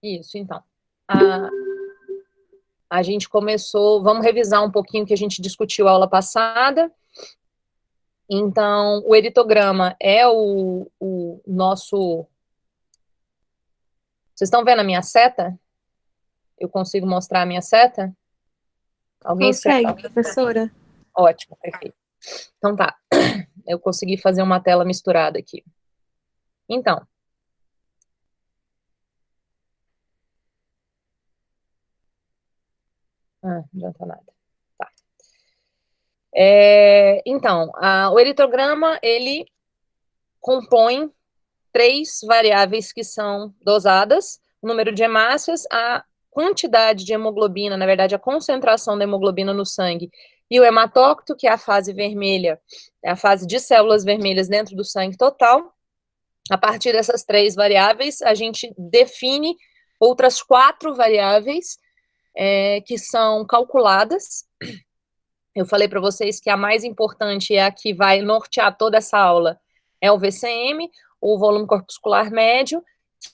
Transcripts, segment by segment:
Isso, então. A, a gente começou, vamos revisar um pouquinho o que a gente discutiu a aula passada. Então, o eritograma é o nosso... Vocês estão vendo a minha seta? Eu consigo mostrar a minha seta? Alguém Consegue, escreve? professora? Ótimo, perfeito. Então tá, eu consegui fazer uma tela misturada aqui. Então, não adianta nada. Tá. Então, o eritograma, ele compõe três variáveis que são dosadas: o número de hemácias, a quantidade de hemoglobina, na verdade, a concentração da hemoglobina no sangue, e o hematócrito, que é a fase vermelha, é a fase de células vermelhas dentro do sangue total. A partir dessas três variáveis, a gente define outras quatro variáveis que são calculadas. Eu falei para vocês que a mais importante é a que vai nortear toda essa aula, é o VCM, o volume corpuscular médio,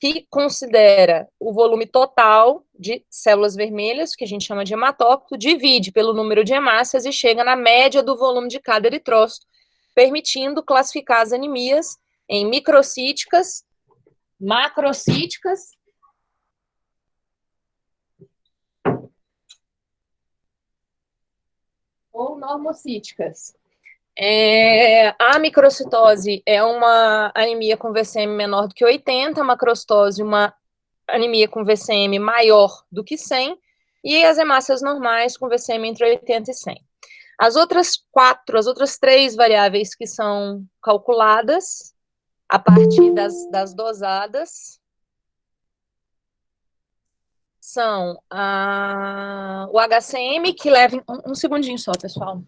que considera o volume total de células vermelhas, que a gente chama de hematócrito, divide pelo número de hemácias e chega na média do volume de cada eritrócito, permitindo classificar as anemias em microcíticas, macrocíticas ou normocíticas. A microcitose é uma anemia com VCM menor do que 80, a macrocitose uma anemia com VCM maior do que 100, e as hemácias normais com VCM entre 80 e 100. As outras três variáveis que são calculadas a partir das dosadas são o HCM, que leva... Um segundinho só, pessoal.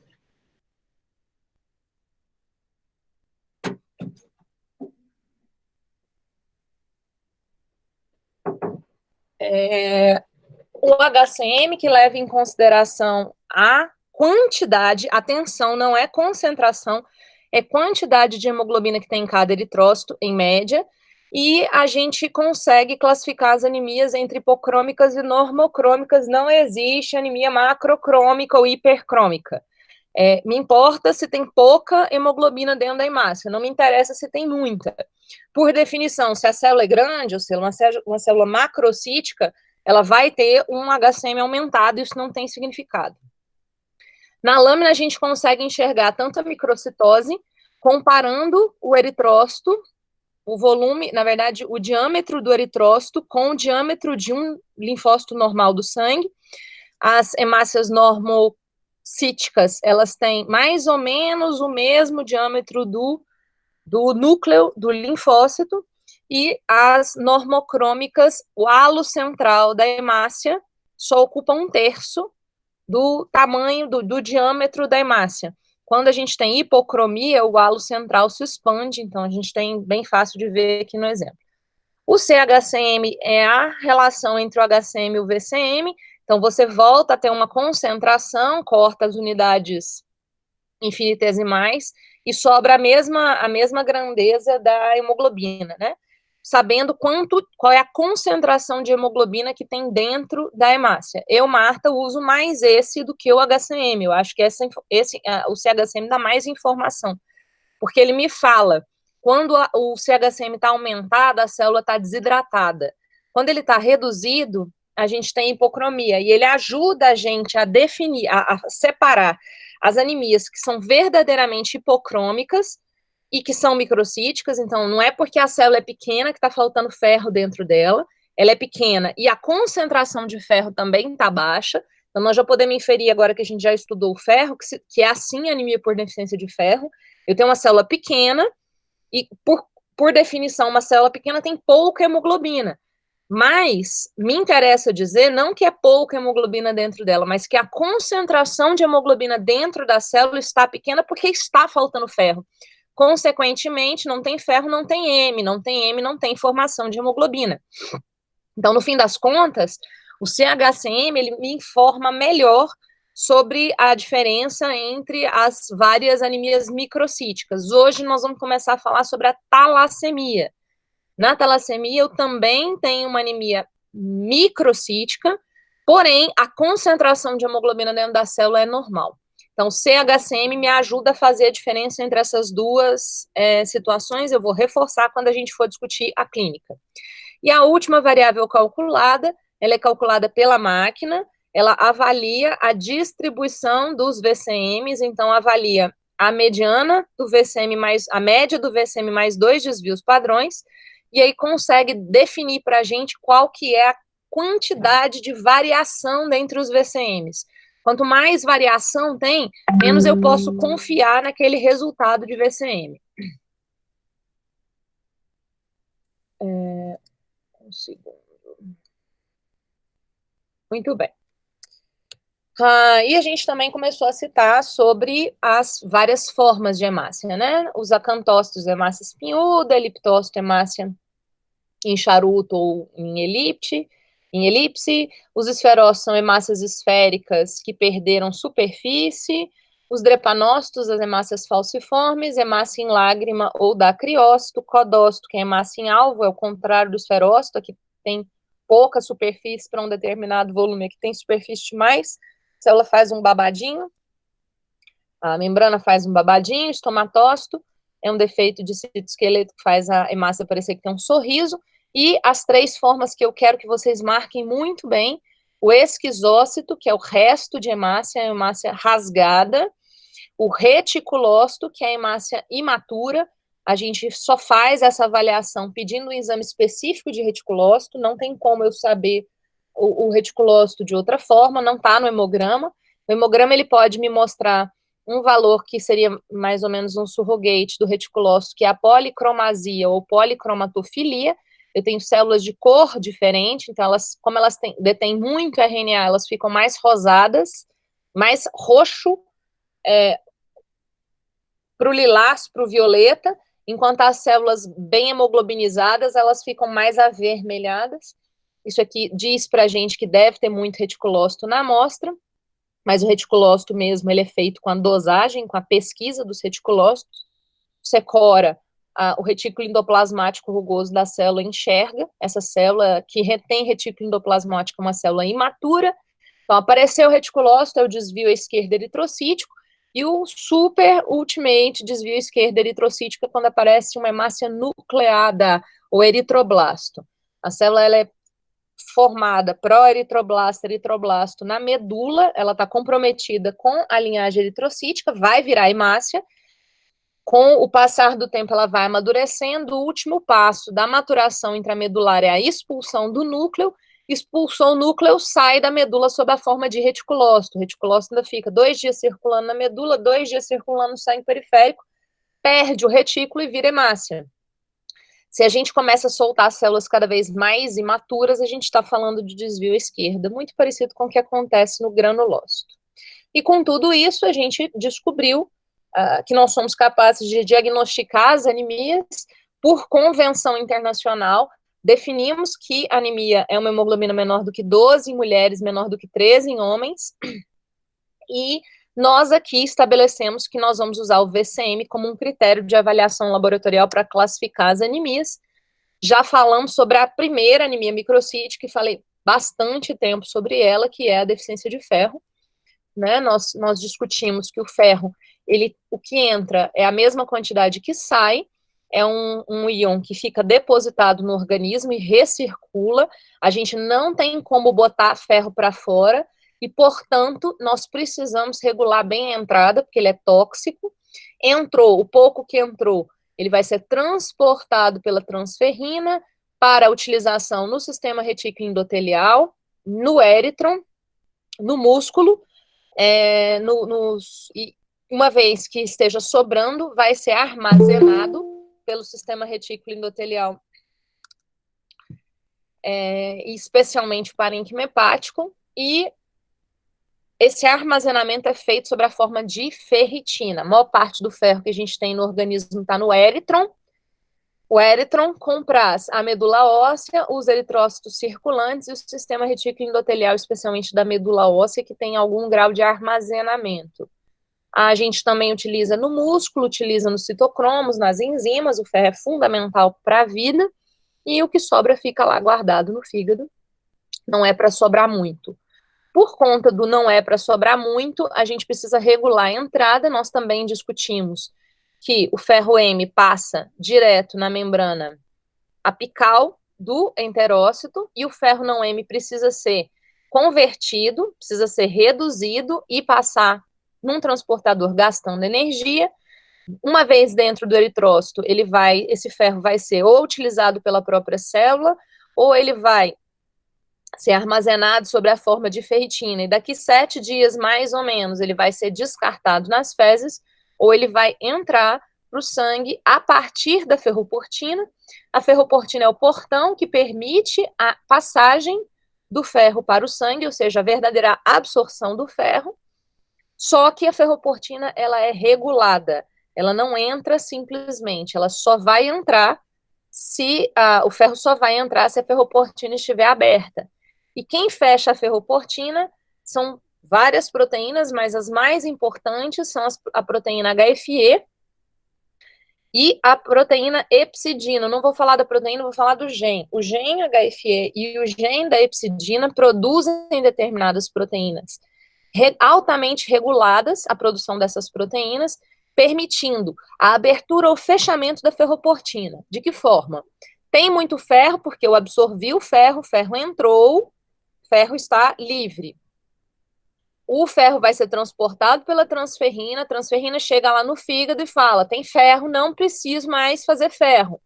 O HCM, que leva em consideração a quantidade, atenção, não é concentração, é quantidade de hemoglobina que tem em cada eritrócito, em média, e a gente consegue classificar as anemias entre hipocrômicas e normocrômicas. Não existe anemia macrocrômica ou hipercrômica. Me importa se tem pouca hemoglobina dentro da hemácia, não me interessa se tem muita. Por definição, se a célula é grande, ou seja, uma célula macrocítica, ela vai ter um HCM aumentado, isso não tem significado. Na lâmina, a gente consegue enxergar tanto a microcitose, comparando o eritrócito, o volume, na verdade, o diâmetro do eritrócito com o diâmetro de um linfócito normal do sangue. As hemácias normocíticas, elas têm mais ou menos o mesmo diâmetro do núcleo do linfócito, e as normocrômicas, o halo central da hemácia só ocupa 1/3 do tamanho, do diâmetro da hemácia. Quando a gente tem hipocromia, o halo central se expande, então a gente tem bem fácil de ver aqui no exemplo. O CHCM é a relação entre o HCM e o VCM, então você volta a ter uma concentração, corta as unidades infinitesimais e sobra a mesma grandeza da hemoglobina, né? Sabendo qual é a concentração de hemoglobina que tem dentro da hemácia. Eu, Marta, uso mais esse do que o HCM. Eu acho que o CHCM dá mais informação, porque ele me fala quando o CHCM está aumentado, a célula está desidratada. Quando ele está reduzido, a gente tem hipocromia, e ele ajuda a gente a definir, a separar as anemias que são verdadeiramente hipocrômicas e que são microcíticas. Então, não é porque a célula é pequena que está faltando ferro dentro dela, ela é pequena e a concentração de ferro também está baixa. Então, nós já podemos inferir, agora que a gente já estudou o ferro, que é assim a anemia por deficiência de ferro. Eu tenho uma célula pequena e, por definição, uma célula pequena tem pouca hemoglobina. Mas me interessa dizer não que é pouca hemoglobina dentro dela, mas que a concentração de hemoglobina dentro da célula está pequena porque está faltando ferro. Consequentemente, não tem ferro, não tem M, não tem M, não tem formação de hemoglobina. Então, no fim das contas, o CHCM ele me informa melhor sobre a diferença entre as várias anemias microcíticas. Hoje nós vamos começar a falar sobre a talassemia. Na talassemia, eu também tenho uma anemia microcítica, porém, a concentração de hemoglobina dentro da célula é normal. Então, CHCM me ajuda a fazer a diferença entre essas duas situações, eu vou reforçar quando a gente for discutir a clínica. E a última variável calculada, ela é calculada pela máquina, ela avalia a distribuição dos VCMs, então avalia a mediana do VCM a média do VCM mais 2 desvios padrões, e aí consegue definir para a gente qual que é a quantidade de variação dentre os VCMs. Quanto mais variação tem, menos eu posso confiar naquele resultado de VCM. Um segundo. Muito bem. E a gente também começou a citar sobre as várias formas de hemácia, né? Os acantócitos, hemácia espinhuda, eliptócito, hemácia em charuto ou em elipse. Os esferócitos são hemácias esféricas que perderam superfície. Os drepanócitos, as hemácias falciformes, hemácia em lágrima ou dacriócito. Codócito, que é hemácia em alvo, é o contrário do esferócito, que tem pouca superfície para um determinado volume, aqui tem superfície demais. A célula faz um babadinho, a membrana faz um babadinho. Estomatócito é um defeito de citoesqueleto que faz a hemácia parecer que tem um sorriso. E as três formas que eu quero que vocês marquem muito bem: o esquizócito, que é o resto de hemácia, a hemácia rasgada; o reticulócito, que é a hemácia imatura. A gente só faz essa avaliação pedindo um exame específico de reticulócito, não tem como eu saber o reticulócito de outra forma, não está no hemograma. O hemograma ele pode me mostrar um valor que seria mais ou menos um surrogate do reticulócito, que é a policromasia ou policromatofilia. Eu tenho células de cor diferente, então elas, como elas detêm muito RNA, elas ficam mais rosadas, mais roxo, para o lilás, para o violeta, enquanto as células bem hemoglobinizadas, elas ficam mais avermelhadas. Isso aqui diz para a gente que deve ter muito reticulócito na amostra, mas o reticulócito mesmo, ele é feito com a dosagem, com a pesquisa dos reticulócitos. Você cora o retículo endoplasmático rugoso da célula, enxerga essa célula que retém retículo endoplasmático, uma célula imatura. Então, apareceu o reticulócito, é o desvio à esquerda eritrocítico, e o super ultimate desvio à esquerda eritrocítica quando aparece uma hemácia nucleada, ou eritroblasto. A célula ela é formada pró-eritroblasto, eritroblasto na medula, ela está comprometida com a linhagem eritrocítica, vai virar hemácia. Com o passar do tempo, ela vai amadurecendo. O último passo da maturação intramedular é a expulsão do núcleo. Expulsou o núcleo, sai da medula sob a forma de reticulócito. O reticulócito ainda fica 2 dias circulando na medula, 2 dias circulando no sangue periférico, perde o retículo e vira hemácia. Se a gente começa a soltar células cada vez mais imaturas, a gente está falando de desvio à esquerda, muito parecido com o que acontece no granulócito. E com tudo isso, a gente descobriu que nós somos capazes de diagnosticar as anemias por convenção internacional. Definimos que a anemia é uma hemoglobina menor do que 12 em mulheres, menor do que 13 em homens, e nós aqui estabelecemos que nós vamos usar o VCM como um critério de avaliação laboratorial para classificar as anemias. Já falamos sobre a primeira anemia microcítica, e falei bastante tempo sobre ela, que é a deficiência de ferro. Né? Nós discutimos que o ferro, o que entra é a mesma quantidade que sai, é um íon que fica depositado no organismo e recircula. A gente não tem como botar ferro para fora, e, portanto, nós precisamos regular bem a entrada, porque ele é tóxico. Entrou, o pouco que entrou, ele vai ser transportado pela transferrina para utilização no sistema retículo endotelial, no éritron, no músculo. Uma vez que esteja sobrando, vai ser armazenado pelo sistema retículo endotelial, especialmente o parênquima hepático, e esse armazenamento é feito sob a forma de ferritina. A maior parte do ferro que a gente tem no organismo está no éritron. O éritron compraz a medula óssea, os eritrócitos circulantes e o sistema retículo endotelial, especialmente da medula óssea, que tem algum grau de armazenamento. A gente também utiliza no músculo, utiliza nos citocromos, nas enzimas. O ferro é fundamental para a vida, e o que sobra fica lá guardado no fígado Não é para sobrar muito. Por conta do não é para sobrar muito, a gente precisa regular a entrada. Nós também discutimos que o ferro M passa direto na membrana apical do enterócito e o ferro não M precisa ser convertido, precisa ser reduzido e passar num transportador gastando energia. Uma vez dentro do eritrócito, esse ferro vai ser ou utilizado pela própria célula, ou ele vai ser armazenado sob a forma de ferritina, e daqui 7 dias, mais ou menos, ele vai ser descartado nas fezes, ou ele vai entrar para o sangue a partir da ferroportina. A ferroportina é o portão que permite a passagem do ferro para o sangue, ou seja, a verdadeira absorção do ferro, só que a ferroportina, ela é regulada, ela não entra simplesmente, ela só vai entrar se o ferro só vai entrar se a ferroportina estiver aberta. E quem fecha a ferroportina são várias proteínas, mas as mais importantes são a proteína HFE e a proteína epsidina. Não vou falar da proteína, vou falar do gene. O gene HFE e o gene da epsidina produzem determinadas proteínas altamente reguladas, a produção dessas proteínas, permitindo a abertura ou fechamento da ferroportina. De que forma? Tem muito ferro, porque eu absorvi o ferro entrou, o ferro está livre. O ferro vai ser transportado pela transferrina, a transferrina chega lá no fígado e fala, tem ferro, não preciso mais fazer ferro.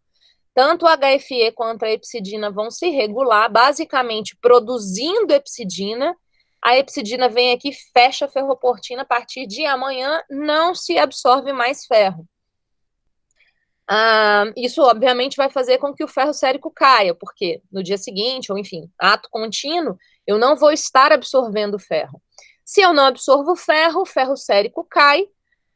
Tanto a HFE quanto a epsidina vão se regular, basicamente produzindo epsidina. A epsidina vem aqui, fecha a ferroportina, a partir de amanhã não se absorve mais ferro. Isso, obviamente, vai fazer com que o ferro sérico caia, porque no dia seguinte, ou enfim, ato contínuo, eu não vou estar absorvendo ferro. Se eu não absorvo ferro, o ferro sérico cai,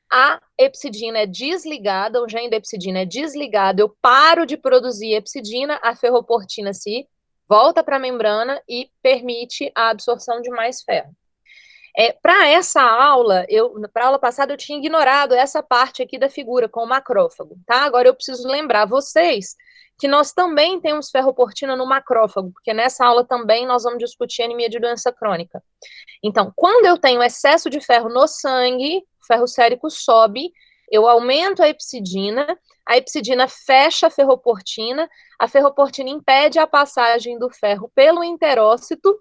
a epsidina é desligada, o gene da epsidina é desligado, eu paro de produzir epsidina, a ferroportina se volta para a membrana e permite a absorção de mais ferro. Para essa aula, para a aula passada eu tinha ignorado essa parte aqui da figura com o macrófago, tá? Agora eu preciso lembrar vocês que nós também temos ferroportina no macrófago, porque nessa aula também nós vamos discutir anemia de doença crônica. Então, quando eu tenho excesso de ferro no sangue, o ferro sérico sobe, eu aumento a epsidina fecha a ferroportina impede a passagem do ferro pelo enterócito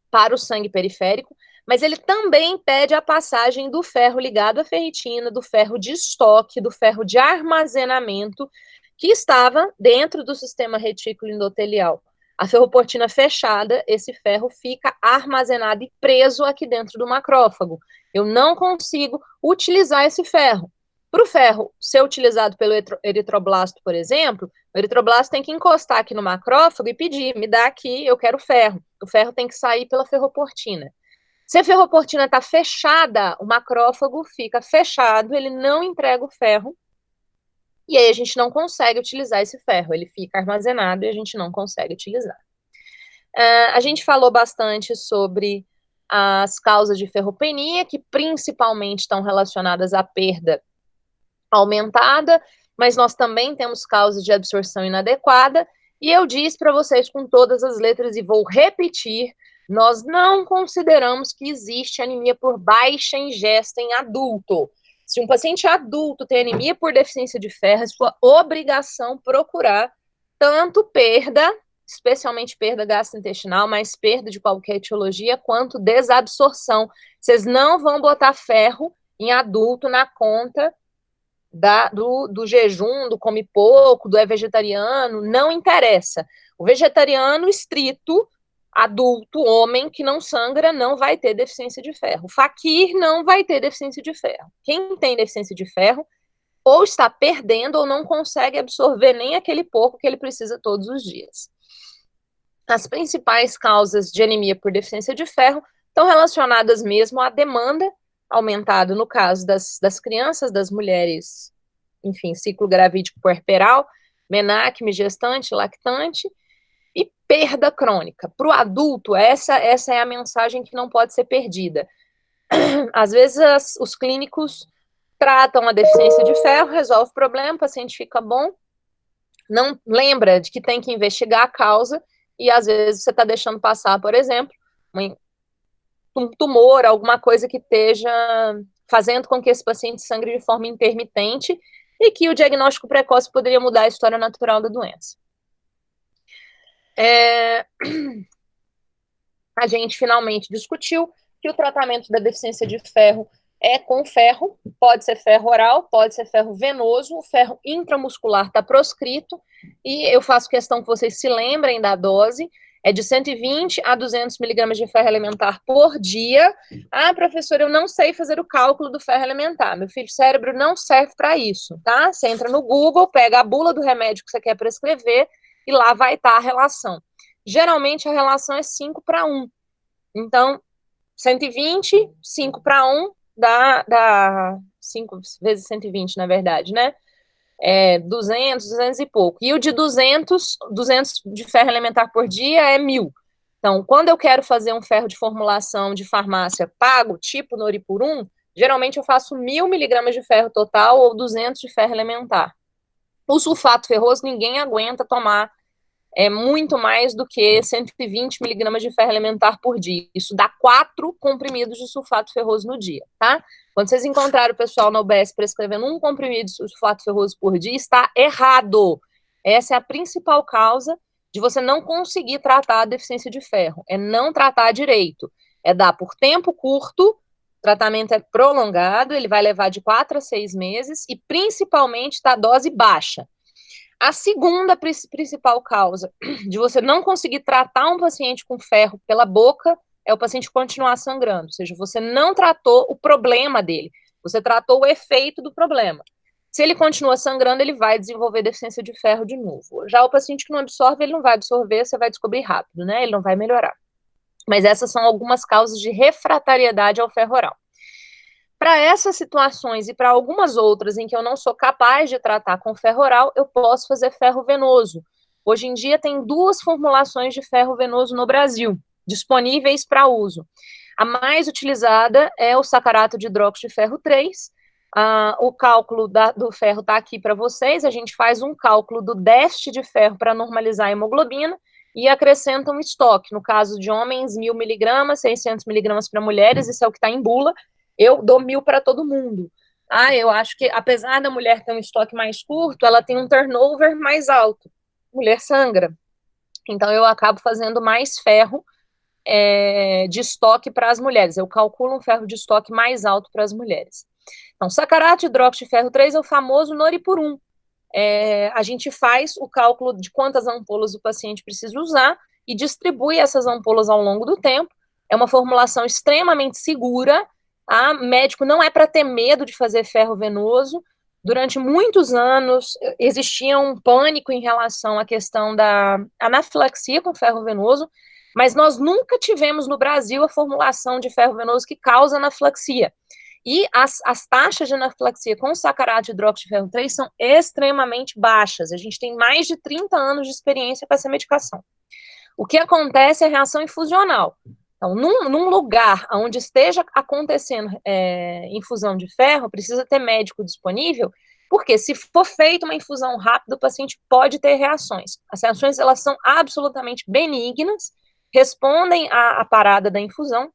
para o sangue periférico, mas ele também impede a passagem do ferro ligado à ferritina, do ferro de estoque, do ferro de armazenamento, que estava dentro do sistema retículo endotelial. A ferroportina fechada, esse ferro fica armazenado e preso aqui dentro do macrófago. Eu não consigo utilizar esse ferro. Para o ferro ser utilizado pelo eritroblasto, por exemplo, o eritroblasto tem que encostar aqui no macrófago e pedir, me dá aqui, eu quero ferro. O ferro tem que sair pela ferroportina. Se a ferroportina está fechada, o macrófago fica fechado, ele não entrega o ferro, e aí a gente não consegue utilizar esse ferro, ele fica armazenado e a gente não consegue utilizar. A gente falou bastante sobre as causas de ferropenia, que principalmente estão relacionadas à perda aumentada, mas nós também temos causas de absorção inadequada, e eu disse para vocês com todas as letras, e vou repetir, nós não consideramos que existe anemia por baixa ingesta em adulto. Se um paciente adulto tem anemia por deficiência de ferro, é sua obrigação procurar tanto perda, especialmente perda gastrointestinal, mas perda de qualquer etiologia, quanto desabsorção. Vocês não vão botar ferro em adulto na conta do jejum, do come pouco, do é vegetariano, não interessa. O vegetariano estrito, adulto, homem, que não sangra, não vai ter deficiência de ferro. O faquir não vai ter deficiência de ferro. Quem tem deficiência de ferro, ou está perdendo, ou não consegue absorver nem aquele pouco que ele precisa todos os dias. As principais causas de anemia por deficiência de ferro estão relacionadas mesmo à demanda aumentada no caso das crianças, das mulheres, enfim, ciclo gravídico puerperal, menacme, gestante, lactante, e perda crônica. Para o adulto, essa é a mensagem que não pode ser perdida. Às vezes, os clínicos tratam a deficiência de ferro, resolve o problema, o paciente fica bom, não lembra de que tem que investigar a causa, e às vezes você está deixando passar, por exemplo, um tumor, alguma coisa que esteja fazendo com que esse paciente sangre de forma intermitente e que o diagnóstico precoce poderia mudar a história natural da doença. A gente finalmente discutiu que o tratamento da deficiência de ferro é com ferro, pode ser ferro oral, pode ser ferro venoso, o ferro intramuscular está proscrito, e eu faço questão que vocês se lembrem da dose, é de 120 a 200 miligramas de ferro elementar por dia. Ah, professor, eu não sei fazer o cálculo do ferro elementar, meu filho, cérebro não serve para isso, tá? Você entra no Google, pega a bula do remédio que você quer prescrever, e lá vai estar a relação. Geralmente a relação é 5:1. Então, 120, 5:1, dá 5 vezes 120, na verdade, né? 200 e pouco. E o de 200 de ferro elementar por dia é 1.000. Então, quando eu quero fazer um ferro de formulação de farmácia pago, tipo Noripurum, geralmente eu faço 1.000 miligramas de ferro total ou 200 de ferro elementar. O sulfato ferroso, ninguém aguenta tomar muito mais do que 120 miligramas de ferro elementar por dia. Isso dá 4 comprimidos de sulfato ferroso no dia, tá? Quando vocês encontrarem o pessoal na UBS prescrevendo um comprimido de sulfato ferroso por dia, está errado. Essa é a principal causa de você não conseguir tratar a deficiência de ferro. É não tratar direito. É dar por tempo curto, o tratamento é prolongado, ele vai levar de 4 a 6 meses, e principalmente da dose baixa. A segunda principal causa de você não conseguir tratar um paciente com ferro pela boca é o paciente continuar sangrando, ou seja, você não tratou o problema dele, você tratou o efeito do problema. Se ele continua sangrando, ele vai desenvolver deficiência de ferro de novo. Já o paciente que não absorve, ele não vai absorver, você vai descobrir rápido, né? Ele não vai melhorar. Mas essas são algumas causas de refratariedade ao ferro oral. Para essas situações e para algumas outras em que eu não sou capaz de tratar com ferro oral, eu posso fazer ferro venoso. Hoje em dia tem 2 formulações de ferro venoso no Brasil, disponíveis para uso. A mais utilizada é o sacarato de hidróxido de ferro 3. O cálculo do ferro está aqui para vocês. A gente faz um cálculo do déficit de ferro para normalizar a hemoglobina e acrescenta um estoque. No caso de homens, 1.000 miligramas, 600 miligramas para mulheres, isso é o que está em bula. Eu dou 1.000 para todo mundo. Eu acho que, apesar da mulher ter um estoque mais curto, ela tem um turnover mais alto. Mulher sangra. Então, eu acabo fazendo mais ferro de estoque para as mulheres. Eu calculo um ferro de estoque mais alto para as mulheres. Então, sacarato de hidróxido de ferro 3 é o famoso Noripurum. A gente faz o cálculo de quantas ampolas o paciente precisa usar e distribui essas ampolas ao longo do tempo. É uma formulação extremamente segura. Médico não é para ter medo de fazer ferro venoso. Durante muitos anos existia um pânico em relação à questão da anafilaxia com ferro venoso, mas nós nunca tivemos no Brasil a formulação de ferro venoso que causa anafilaxia. E as taxas de anafilaxia com sacarato de hidróxido de ferro 3 são extremamente baixas. A gente tem mais de 30 anos de experiência com essa medicação. O que acontece é a reação infusional. Então, num lugar onde esteja acontecendo infusão de ferro, precisa ter médico disponível, porque se for feita uma infusão rápida, o paciente pode ter reações. As reações, elas são absolutamente benignas, respondem à parada da infusão,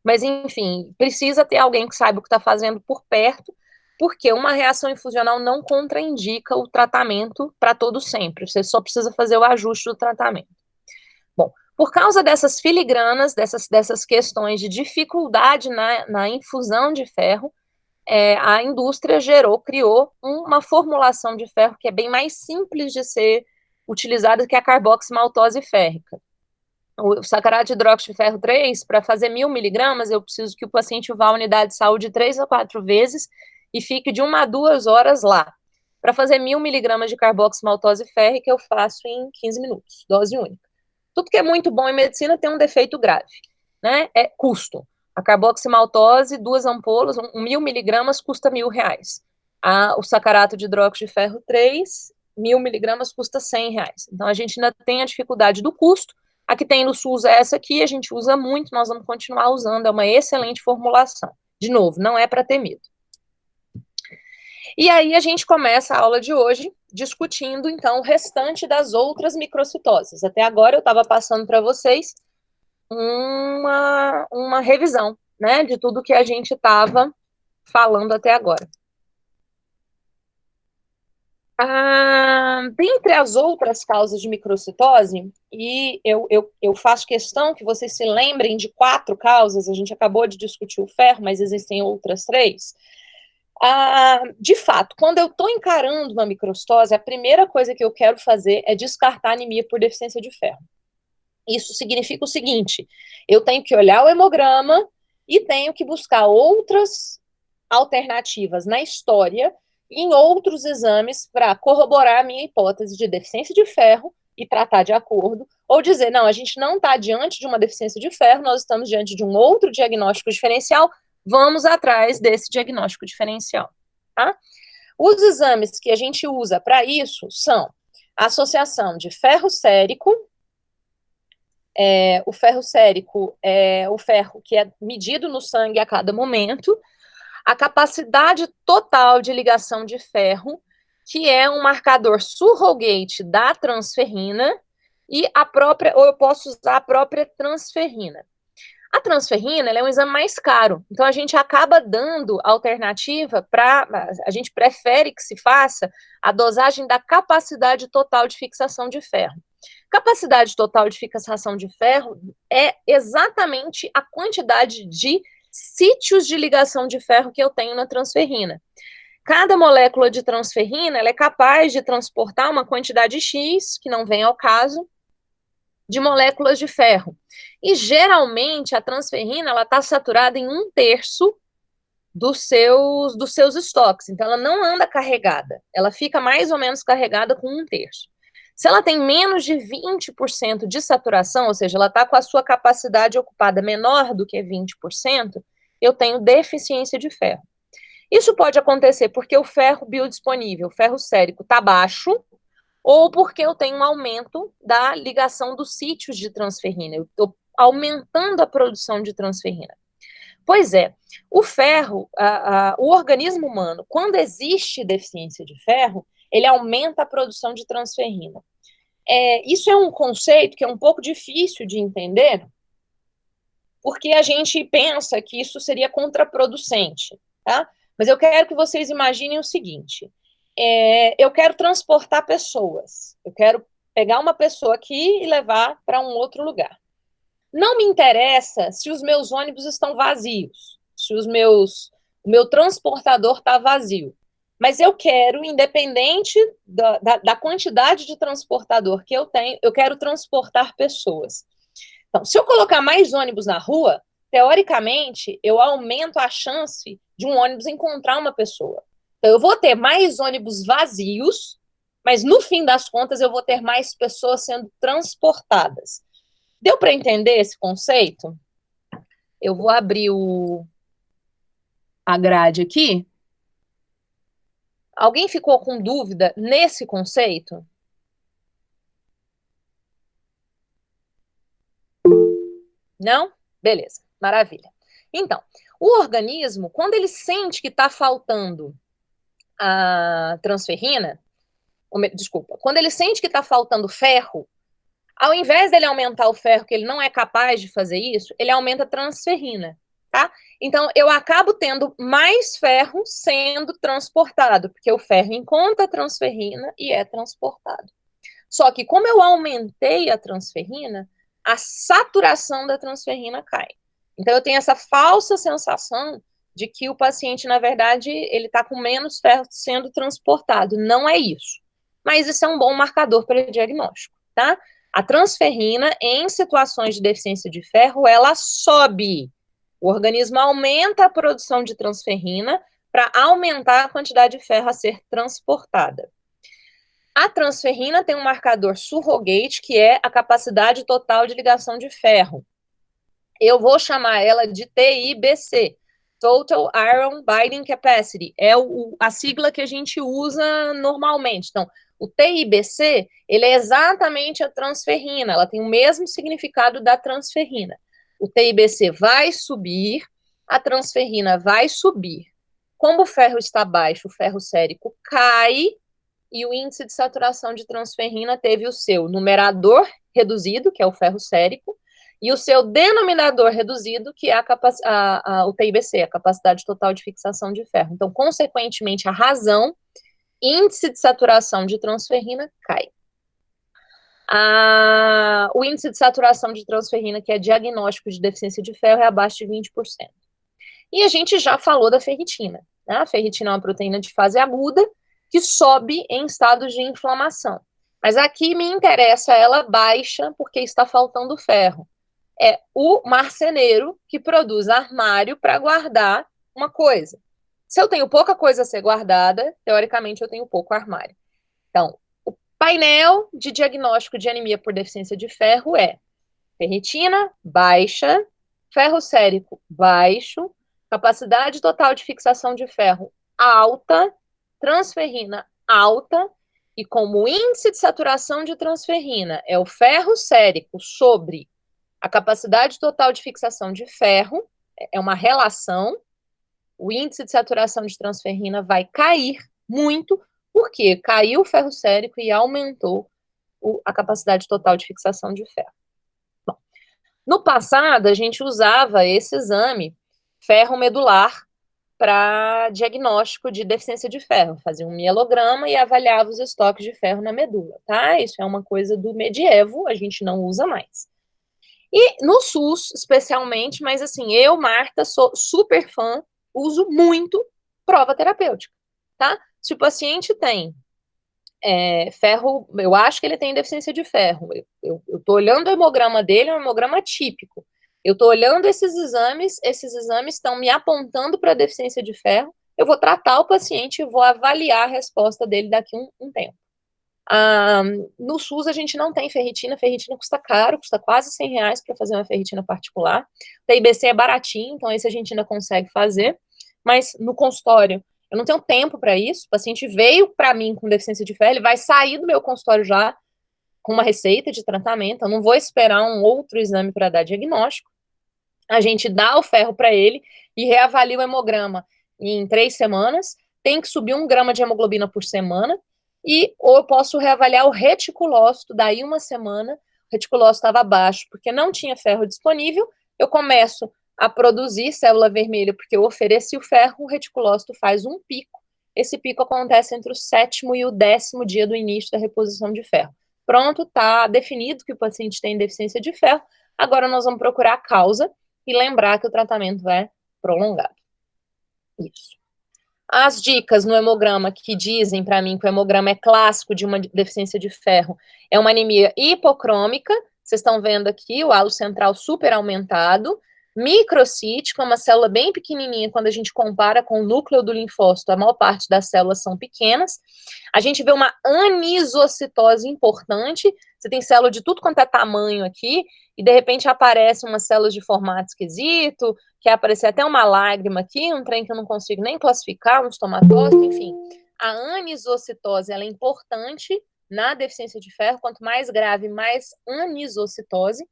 mas, enfim, precisa ter alguém que saiba o que está fazendo por perto, porque uma reação infusional não contraindica o tratamento para todo sempre. Você só precisa fazer o ajuste do tratamento. Bom, por causa dessas filigranas, dessas questões de dificuldade na infusão de ferro, a indústria criou uma formulação de ferro que é bem mais simples de ser utilizada que a carboximaltose férrica. O sacarato de hidróxido de ferro 3, para fazer 1.000 miligramas, eu preciso que o paciente vá à unidade de saúde 3 a 4 vezes e fique de 1 a 2 horas lá. Para fazer 1.000 miligramas de carboximaltose férrica, eu faço em 15 minutos, dose única. Tudo que é muito bom em medicina tem um defeito grave, né? É custo. A carboximaltose, 2 ampolas, 1.000 miligramas custa R$1.000. O sacarato de hidróxido de ferro 3, 1.000 miligramas custa R$100. Então, a gente ainda tem a dificuldade do custo. A que tem no SUS é essa aqui, a gente usa muito, nós vamos continuar usando, é uma excelente formulação. De novo, não é para ter medo. E aí a gente começa a aula de hoje discutindo, então, o restante das outras microcitoses. Até agora eu estava passando para vocês uma revisão, né, de tudo que a gente estava falando até agora. Dentre as outras causas de microcitose, e eu faço questão que vocês se lembrem de 4 causas, a gente acabou de discutir o ferro, mas existem outras 3. De fato, quando eu estou encarando uma microcitose, a primeira coisa que eu quero fazer é descartar anemia por deficiência de ferro. Isso significa o seguinte: eu tenho que olhar o hemograma e tenho que buscar outras alternativas na história, em outros exames, para corroborar a minha hipótese de deficiência de ferro e tratar de acordo, ou dizer, não, a gente não está diante de uma deficiência de ferro, nós estamos diante de um outro diagnóstico diferencial, vamos atrás desse diagnóstico diferencial, tá? Os exames que a gente usa para isso são a associação de ferro sérico. O ferro sérico é o ferro que é medido no sangue a cada momento, a capacidade total de ligação de ferro, que é um marcador surrogate da transferrina, e a própria, ou eu posso usar a própria transferrina. A transferrina, ela é um exame mais caro, então a gente acaba dando alternativa a gente prefere que se faça a dosagem da capacidade total de fixação de ferro. Capacidade total de fixação de ferro é exatamente a quantidade de sítios de ligação de ferro que eu tenho na transferrina. Cada molécula de transferrina ela é capaz de transportar uma quantidade X, que não vem ao caso, de moléculas de ferro. E geralmente a transferrina ela está saturada em 1/3 dos seus estoques. Então ela não anda carregada, ela fica mais ou menos carregada com 1/3. Se ela tem menos de 20% de saturação, ou seja, ela está com a sua capacidade ocupada menor do que 20%, eu tenho deficiência de ferro. Isso pode acontecer porque o ferro biodisponível, o ferro sérico, está baixo, ou porque eu tenho um aumento da ligação dos sítios de transferrina. Eu estou aumentando a produção de transferrina. Pois é, o ferro, o organismo humano, quando existe deficiência de ferro, ele aumenta a produção de transferrina. Isso é um conceito que é um pouco difícil de entender, porque a gente pensa que isso seria contraproducente, tá? Mas eu quero que vocês imaginem o seguinte: eu quero transportar pessoas, eu quero pegar uma pessoa aqui e levar para um outro lugar. Não me interessa se os meus ônibus estão vazios, se o meu transportador está vazio. Mas eu quero, independente da quantidade de transportador que eu tenho, eu quero transportar pessoas. Então, se eu colocar mais ônibus na rua, teoricamente, eu aumento a chance de um ônibus encontrar uma pessoa. Então, eu vou ter mais ônibus vazios, mas no fim das contas, eu vou ter mais pessoas sendo transportadas. Deu para entender esse conceito? Eu vou abrir a grade aqui. Alguém ficou com dúvida nesse conceito? Não? Beleza, maravilha. Então, o organismo, quando ele sente que está faltando a transferrina, desculpa, quando ele sente que está faltando ferro, ao invés dele aumentar o ferro, que ele não é capaz de fazer isso, ele aumenta a transferrina, tá? Então, eu acabo tendo mais ferro sendo transportado, porque o ferro encontra a transferrina e é transportado. Só que, como eu aumentei a transferrina, a saturação da transferrina cai. Então, eu tenho essa falsa sensação de que o paciente, na verdade, ele está com menos ferro sendo transportado. Não é isso. Mas isso é um bom marcador para diagnóstico, tá? A transferrina, em situações de deficiência de ferro, ela sobe. O organismo aumenta a produção de transferrina para aumentar a quantidade de ferro a ser transportada. A transferrina tem um marcador surrogate, que é a capacidade total de ligação de ferro. Eu vou chamar ela de TIBC, Total Iron Binding Capacity. É a sigla que a gente usa normalmente. Então, o TIBC, ele é exatamente a transferrina, ela tem o mesmo significado da transferrina. O TIBC vai subir, a transferrina vai subir. Como o ferro está baixo, o ferro sérico cai e o índice de saturação de transferrina teve o seu numerador reduzido, que é o ferro sérico, e o seu denominador reduzido, que é o TIBC, a capacidade total de fixação de ferro. Então, consequentemente, a razão, índice de saturação de transferrina cai. O índice de saturação de transferrina, que é diagnóstico de deficiência de ferro, é abaixo de 20%. E a gente já falou da ferritina. Né? A ferritina é uma proteína de fase aguda que sobe em estados de inflamação. Mas aqui me interessa ela baixa porque está faltando ferro. É o marceneiro que produz armário para guardar uma coisa. Se eu tenho pouca coisa a ser guardada, teoricamente eu tenho pouco armário. Então, o painel de diagnóstico de anemia por deficiência de ferro é ferritina baixa, ferro sérico baixo, capacidade total de fixação de ferro alta, transferrina alta, e como índice de saturação de transferrina é o ferro sérico sobre a capacidade total de fixação de ferro, é uma relação, o índice de saturação de transferrina vai cair muito, porque caiu o ferro sérico e aumentou a capacidade total de fixação de ferro. Bom, no passado, a gente usava esse exame ferromedular para diagnóstico de deficiência de ferro, fazia um mielograma e avaliava os estoques de ferro na medula, tá? Isso é uma coisa do medievo, a gente não usa mais. E no SUS, especialmente, mas assim, eu, Marta, sou super fã, uso muito prova terapêutica, tá? Se o paciente tem ferro, eu acho que ele tem deficiência de ferro, eu tô olhando o hemograma dele, é um hemograma típico, eu tô olhando esses exames estão me apontando para deficiência de ferro, eu vou tratar o paciente e vou avaliar a resposta dele daqui um tempo. No SUS a gente não tem ferritina custa caro, custa quase R$100 para fazer uma ferritina particular. O TIBC é baratinho, então esse a gente ainda consegue fazer, mas no consultório eu não tenho tempo para isso. O paciente veio para mim com deficiência de ferro, ele vai sair do meu consultório já com uma receita de tratamento, eu não vou esperar um outro exame para dar diagnóstico. A gente dá o ferro para ele e reavalia o hemograma em 3 semanas, tem que subir 1 grama de hemoglobina por semana, ou eu posso reavaliar o reticulócito, daí 1 semana, o reticulócito estava baixo, porque não tinha ferro disponível, eu começo a produzir célula vermelha, porque eu ofereci o ferro, o reticulócito faz um pico, esse pico acontece entre o 7º e o 10º dia do início da reposição de ferro. Pronto, está definido que o paciente tem deficiência de ferro, agora nós vamos procurar a causa e lembrar que o tratamento é prolongado. Isso. As dicas no hemograma que dizem para mim que o hemograma é clássico de uma deficiência de ferro é uma anemia hipocrômica, vocês estão vendo aqui o halo central super aumentado, microcítica, uma célula bem pequenininha quando a gente compara com o núcleo do linfócito, a maior parte das células são pequenas. A gente vê uma anisocitose importante, você tem célula de tudo quanto é tamanho aqui, e de repente aparece umas células de formato esquisito, quer aparecer até uma lágrima aqui, um trem que eu não consigo nem classificar, um estomatócito, enfim. A anisocitose, ela é importante na deficiência de ferro, quanto mais grave, mais anisocitose.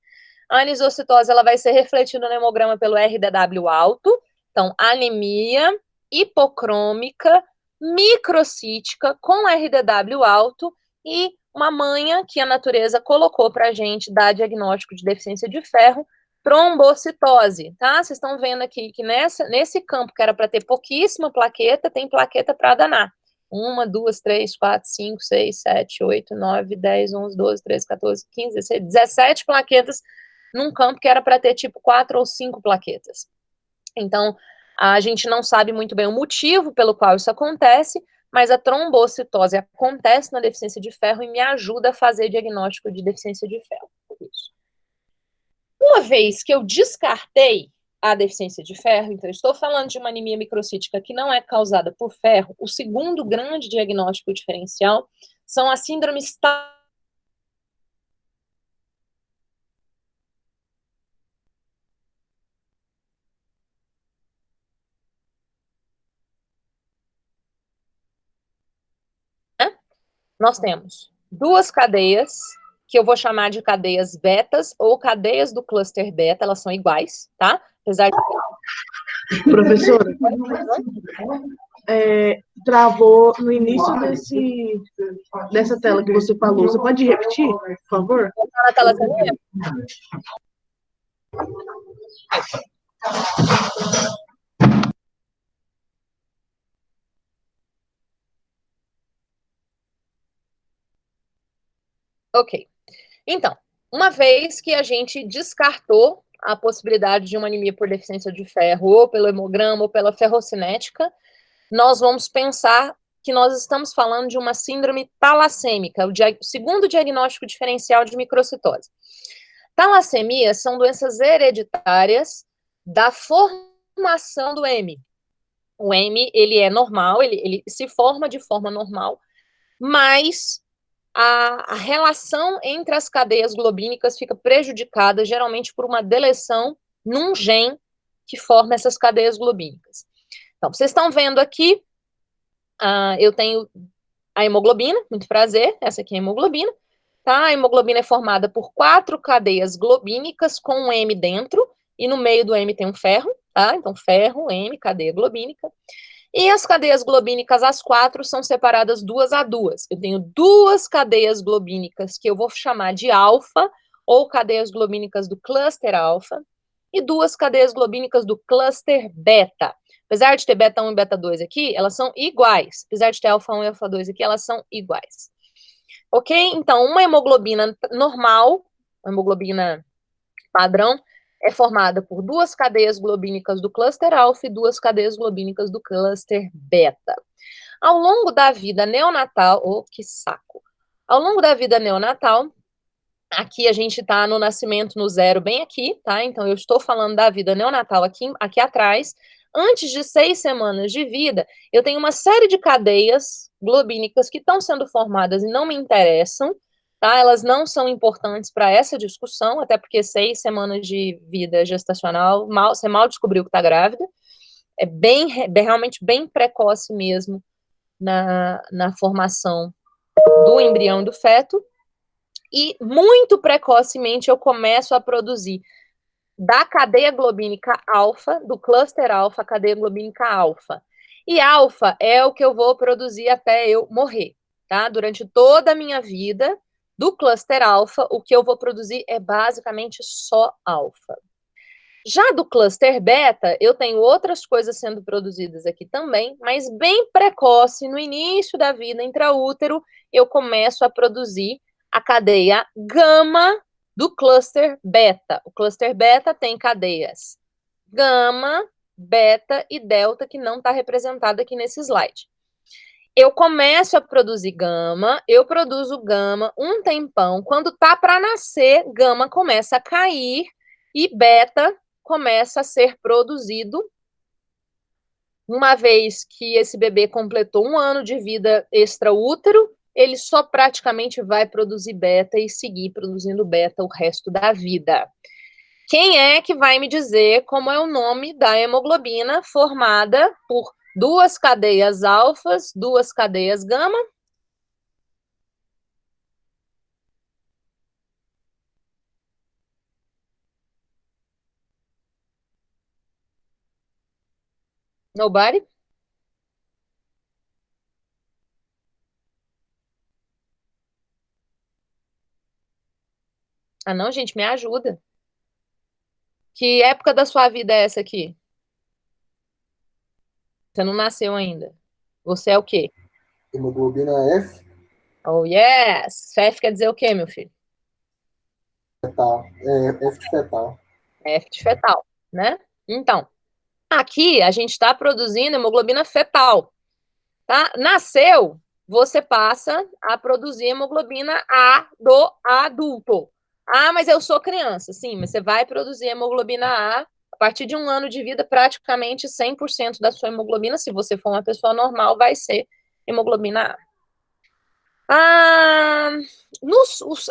A anisocitose, ela vai ser refletida no hemograma pelo RDW alto, então anemia hipocrômica, microcítica, com RDW alto, e uma manha que a natureza colocou para a gente dar diagnóstico de deficiência de ferro, trombocitose, tá? Vocês estão vendo aqui que nesse campo que era para ter pouquíssima plaqueta, tem plaqueta para danar. 1, 2, 3, 4, 5, 6, 7, 8, 9, 10, 11, 12, 13, 14, 15, 16, 17 plaquetas num campo que era para ter tipo 4 ou 5 plaquetas. Então, a gente não sabe muito bem o motivo pelo qual isso acontece, mas a trombocitose acontece na deficiência de ferro e me ajuda a fazer diagnóstico de deficiência de ferro. Isso. Uma vez que eu descartei a deficiência de ferro, então estou falando de uma anemia microcítica que não é causada por ferro, o segundo grande diagnóstico diferencial são as síndromes nós temos 2 cadeias, que eu vou chamar de cadeias betas ou cadeias do cluster beta, elas são iguais, tá? Apesar de Professora, travou no início dessa tela que você falou. Você pode repetir, por favor? Na tela também? Ok. Então, uma vez que a gente descartou a possibilidade de uma anemia por deficiência de ferro, ou pelo hemograma, ou pela ferrocinética, nós vamos pensar que nós estamos falando de uma síndrome talassêmica, o segundo diagnóstico diferencial de microcitose. Talassemias são doenças hereditárias da formação do M. O M, ele é normal, ele se forma de forma normal, mas a relação entre as cadeias globínicas fica prejudicada, geralmente por uma deleção num gene que forma essas cadeias globínicas. Então, vocês estão vendo aqui, eu tenho a hemoglobina, muito prazer, essa aqui é a hemoglobina, tá? A hemoglobina é formada por 4 cadeias globínicas com um M dentro, e no meio do M tem um ferro, tá? Então, ferro, M, cadeia globínica. E as cadeias globínicas, as 4, são separadas 2 a 2. Eu tenho 2 cadeias globínicas que eu vou chamar de alfa, ou cadeias globínicas do cluster alfa, e 2 cadeias globínicas do cluster beta. Apesar de ter beta 1 e beta 2 aqui, elas são iguais. Apesar de ter alfa 1 e alfa 2 aqui, elas são iguais. Ok? Então, uma hemoglobina normal, uma hemoglobina padrão, é formada por 2 cadeias globínicas do cluster alfa e 2 cadeias globínicas do cluster beta. Ao longo da vida neonatal, que saco! Ao longo da vida neonatal, aqui a gente está no nascimento no 0, bem aqui, tá? Então, eu estou falando da vida neonatal aqui atrás. Antes de 6 semanas de vida, eu tenho uma série de cadeias globínicas que estão sendo formadas e não me interessam, tá? Elas não são importantes para essa discussão, até porque 6 semanas de vida gestacional, você mal descobriu que está grávida. É realmente bem precoce mesmo na formação do embrião e do feto. E muito precocemente eu começo a produzir da cadeia globínica alfa, do cluster alfa, a cadeia globínica alfa. E alfa é o que eu vou produzir até eu morrer, tá? Durante toda a minha vida, do cluster alfa, o que eu vou produzir é basicamente só alfa. Já do cluster beta, eu tenho outras coisas sendo produzidas aqui também, mas bem precoce, no início da vida intraútero, eu começo a produzir a cadeia gama do cluster beta. O cluster beta tem cadeias gama, beta e delta, que não está representada aqui nesse slide. Eu começo a produzir gama, eu produzo gama um tempão, quando tá para nascer, gama começa a cair e beta começa a ser produzido. Uma vez que esse bebê completou 1 ano de vida extraútero, ele só praticamente vai produzir beta e seguir produzindo beta o resto da vida. Quem é que vai me dizer como é o nome da hemoglobina formada por 2 cadeias alfas, 2 cadeias gama? Nobody? Ah, não, gente, me ajuda. Que época da sua vida é essa aqui? Você não nasceu ainda. Você é o quê? Hemoglobina F, Oh, yes! F quer dizer o quê, meu filho? fetal. F de fetal. F de fetal, né? Então, aqui a gente está produzindo hemoglobina fetal, tá? Nasceu, você passa a produzir hemoglobina A do adulto. Ah, mas eu sou criança. Sim, mas você vai produzir hemoglobina A partir de 1 ano de vida, praticamente 100% da sua hemoglobina, se você for uma pessoa normal, vai ser hemoglobina A.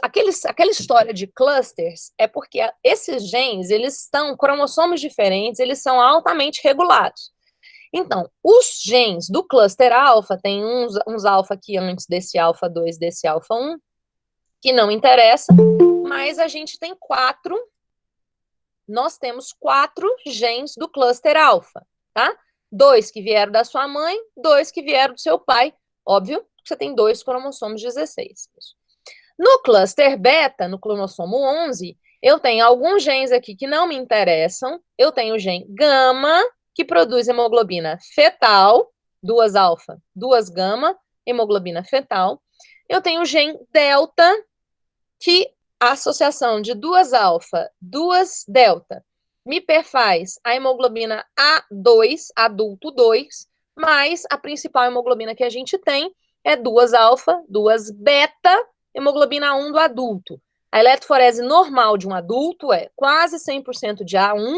Aquela história de clusters é porque esses genes, eles estão, cromossomos diferentes, eles são altamente regulados. Então, os genes do cluster alfa, tem uns alfa aqui antes desse alfa 2, desse alfa 1, que não interessa, mas a gente tem 4 nós temos 4 genes do cluster alfa, tá? 2 que vieram da sua mãe, 2 que vieram do seu pai. Óbvio que você tem 2 cromossomos 16. No cluster beta, no cromossomo 11, eu tenho alguns genes aqui que não me interessam. Eu tenho o gene gama, que produz hemoglobina fetal, 2 alfa, 2 gama, hemoglobina fetal. Eu tenho o gene delta, que a associação de 2 alfa, 2 delta, me perfaz a hemoglobina A2, adulto 2, mas a principal hemoglobina que a gente tem é 2 alfa, 2 beta, hemoglobina 1 do adulto. A eletroforese normal de um adulto é quase 100% de A1,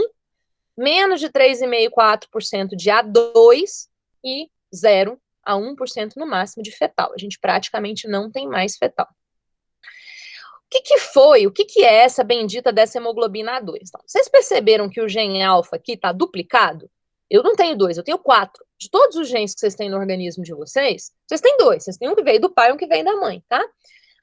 menos de 3,5%, 4% de A2 e 0 a 1% no máximo de fetal. A gente praticamente não tem mais fetal. O que é essa bendita dessa hemoglobina A2? Então, vocês perceberam que o gene alfa aqui está duplicado? Eu não tenho 2, eu tenho 4. De todos os genes que vocês têm no organismo de vocês têm 2. Vocês têm um que veio do pai e um que veio da mãe, tá?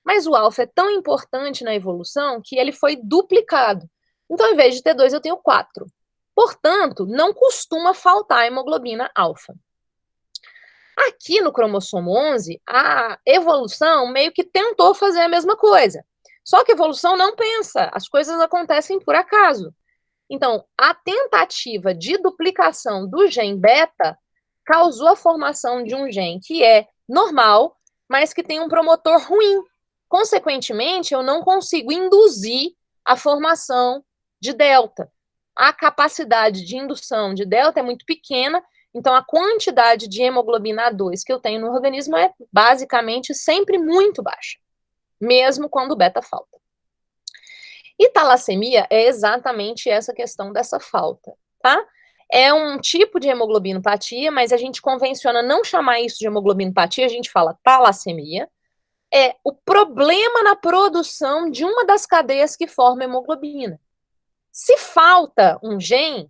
Mas o alfa é tão importante na evolução que ele foi duplicado. Então, ao invés de ter 2, eu tenho 4. Portanto, não costuma faltar a hemoglobina alfa. Aqui no cromossomo 11, a evolução meio que tentou fazer a mesma coisa. Só que a evolução não pensa, as coisas acontecem por acaso. Então, a tentativa de duplicação do gene beta causou a formação de um gene que é normal, mas que tem um promotor ruim. Consequentemente, eu não consigo induzir a formação de delta. A capacidade de indução de delta é muito pequena, então a quantidade de hemoglobina A2 que eu tenho no organismo é basicamente sempre muito baixa, mesmo quando o beta falta. E talassemia é exatamente essa questão dessa falta, tá? É um tipo de hemoglobinopatia, mas a gente convenciona não chamar isso de hemoglobinopatia, a gente fala talassemia. É o problema na produção de uma das cadeias que forma hemoglobina. Se falta um gene,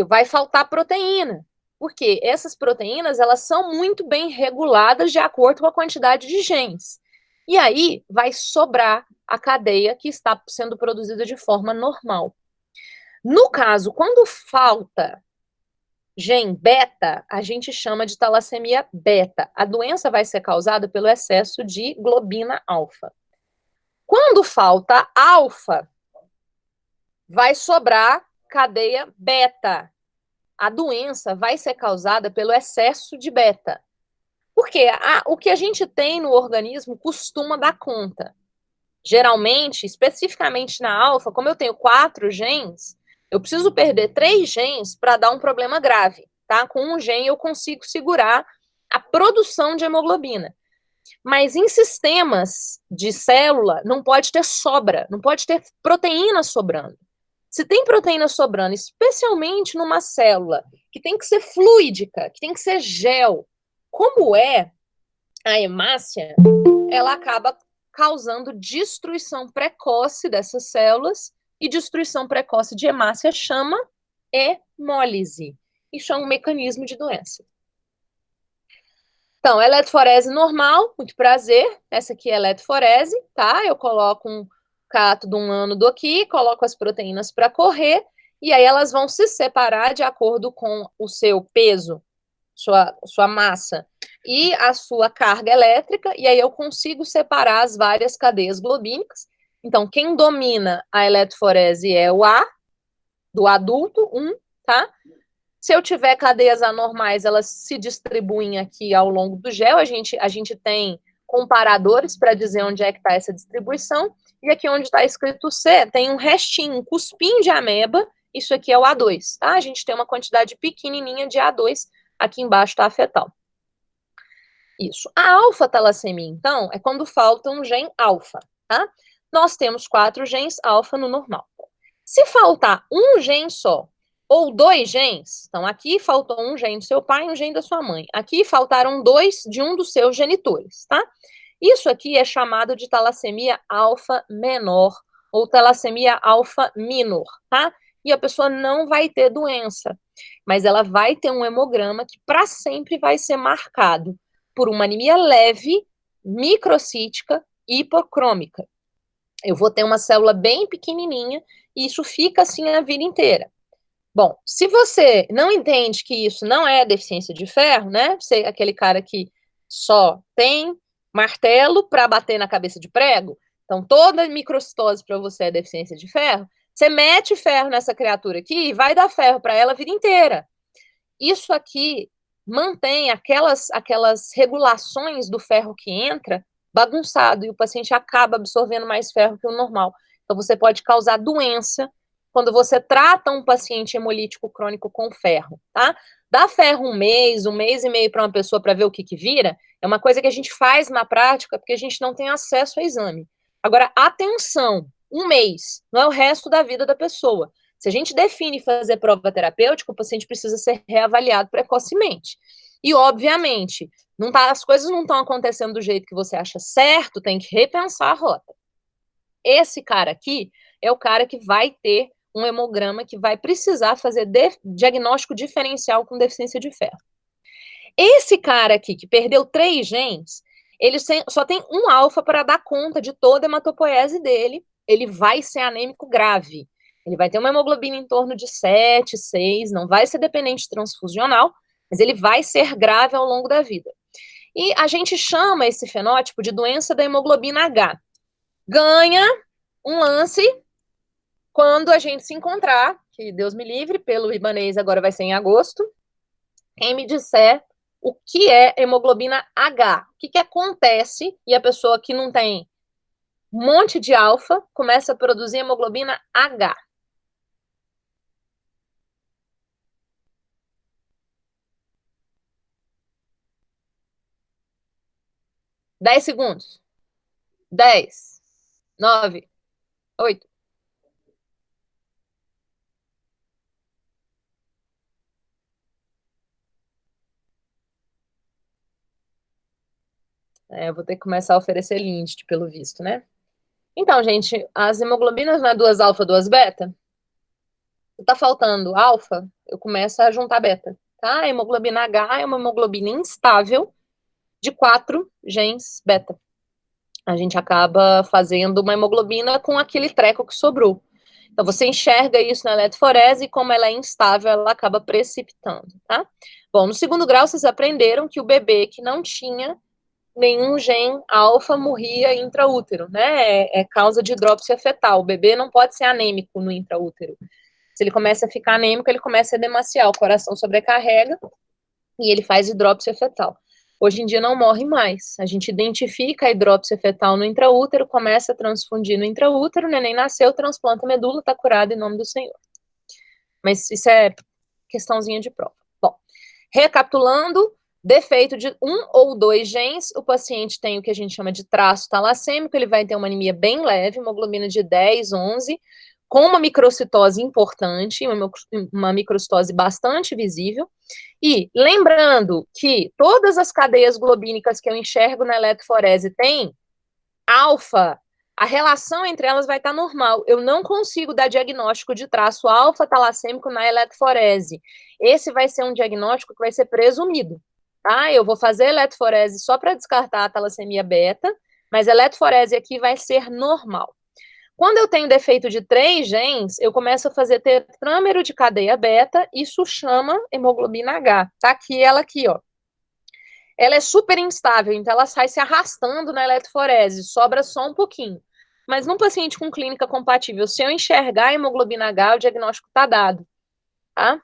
vai faltar proteína, porque essas proteínas, elas são muito bem reguladas de acordo com a quantidade de genes. E aí vai sobrar a cadeia que está sendo produzida de forma normal. No caso, quando falta gene beta, a gente chama de talassemia beta. A doença vai ser causada pelo excesso de globina alfa. Quando falta alfa, vai sobrar cadeia beta. A doença vai ser causada pelo excesso de beta. Porque o que a gente tem no organismo costuma dar conta. Geralmente, especificamente na alfa, como eu tenho 4 genes, eu preciso perder 3 genes para dar um problema grave, tá? Com um gene eu consigo segurar a produção de hemoglobina. Mas em sistemas de célula, não pode ter sobra, não pode ter proteína sobrando. Se tem proteína sobrando, especialmente numa célula que tem que ser fluídica, que tem que ser gel, como é a hemácia, ela acaba causando destruição precoce dessas células, e destruição precoce de hemácia chama hemólise. Isso é um mecanismo de doença. Então, eletroforese normal, muito prazer. Essa aqui é eletroforese, tá? Eu coloco um cátodo, um ânodo aqui, coloco as proteínas para correr, e aí elas vão se separar de acordo com o seu peso, sua massa e a sua carga elétrica, e aí eu consigo separar as várias cadeias globínicas. Então, quem domina a eletroforese é o A, do adulto, 1, tá? Se eu tiver cadeias anormais, elas se distribuem aqui ao longo do gel. A gente tem comparadores para dizer onde é que está essa distribuição. E aqui onde está escrito C, tem um restinho, um cuspinho de ameba. Isso aqui é o A2, tá? A gente tem uma quantidade pequenininha de A2. Aqui embaixo está a fetal. Isso. A alfa-talassemia, então, é quando falta um gene alfa, tá? Nós temos 4 genes alfa no normal. Se faltar um gene só, ou 2 genes, então aqui faltou um gene do seu pai e um gene da sua mãe. Aqui faltaram 2 de um dos seus genitores, tá? Isso aqui é chamado de talassemia alfa menor, ou talassemia alfa minor, tá? E a pessoa não vai ter doença, mas ela vai ter um hemograma que para sempre vai ser marcado por uma anemia leve, microcítica e hipocrômica. Eu vou ter uma célula bem pequenininha e isso fica assim a vida inteira. Bom, se você não entende que isso não é deficiência de ferro, né? Você é aquele cara que só tem martelo para bater na cabeça de prego, então toda microcistose para você é deficiência de ferro, você mete ferro nessa criatura aqui e vai dar ferro para ela a vida inteira. Isso aqui mantém aquelas regulações do ferro que entra bagunçado e o paciente acaba absorvendo mais ferro que o normal. Então você pode causar doença quando você trata um paciente hemolítico crônico com ferro, tá? Dá ferro um mês e meio para uma pessoa para ver o que vira, é uma coisa que a gente faz na prática porque a gente não tem acesso ao exame. Agora, atenção, um mês, não é o resto da vida da pessoa. Se a gente define fazer prova terapêutica, o paciente precisa ser reavaliado precocemente. E, obviamente, as coisas não estão acontecendo do jeito que você acha certo, tem que repensar a rota. Esse cara aqui é o cara que vai ter um hemograma que vai precisar fazer diagnóstico diferencial com deficiência de ferro. Esse cara aqui, que perdeu 3 genes, ele só tem um alfa para dar conta de toda a hematopoiese dele, ele vai ser anêmico grave. Ele vai ter uma hemoglobina em torno de 7, 6, não vai ser dependente transfusional, mas ele vai ser grave ao longo da vida. E a gente chama esse fenótipo de doença da hemoglobina H. Ganha um lance quando a gente se encontrar, que Deus me livre, pelo Ibanez agora vai ser em agosto, quem me disser o que é hemoglobina H, o que acontece e a pessoa que não tem um monte de alfa começa a produzir hemoglobina H. Dez segundos. 10, 9, 8. Eu vou ter que começar a oferecer Lindt, pelo visto, né? Então, gente, as hemoglobinas não é 2 alfa, 2 beta? Se tá faltando alfa, eu começo a juntar beta, tá? A hemoglobina H é uma hemoglobina instável de 4 genes beta. A gente acaba fazendo uma hemoglobina com aquele treco que sobrou. Então, você enxerga isso na eletroforese e como ela é instável, ela acaba precipitando, tá? Bom, no segundo grau, vocês aprenderam que o bebê que não tinha nenhum gene alfa morria intraútero, né? É causa de hidrópsia fetal. O bebê não pode ser anêmico no intraútero. Se ele começa a ficar anêmico, ele começa a edemaciar, o coração sobrecarrega e ele faz hidrópsia fetal. Hoje em dia não morre mais. A gente identifica a hidrópsia fetal no intraútero, começa a transfundir no intraútero, o neném nasceu, transplanta a medula, tá curado em nome do Senhor. Mas isso é questãozinha de prova. Bom, recapitulando, defeito de 1 ou 2 genes, o paciente tem o que a gente chama de traço talassêmico, ele vai ter uma anemia bem leve, hemoglobina de 10, 11, com uma microcitose importante, uma microcitose bastante visível, e lembrando que todas as cadeias globínicas que eu enxergo na eletroforese têm alfa, a relação entre elas vai estar normal. Eu não consigo dar diagnóstico de traço alfa-talassêmico na eletroforese. Esse vai ser um diagnóstico que vai ser presumido, tá? Eu vou fazer eletroforese só para descartar a talassemia beta, mas a eletroforese aqui vai ser normal. Quando eu tenho defeito de 3 genes, eu começo a fazer tetrâmero de cadeia beta, isso chama hemoglobina H. Tá aqui, ela aqui, ó. Ela é super instável, então ela sai se arrastando na eletroforese, sobra só um pouquinho. Mas num paciente com clínica compatível, se eu enxergar a hemoglobina H, o diagnóstico está dado, tá?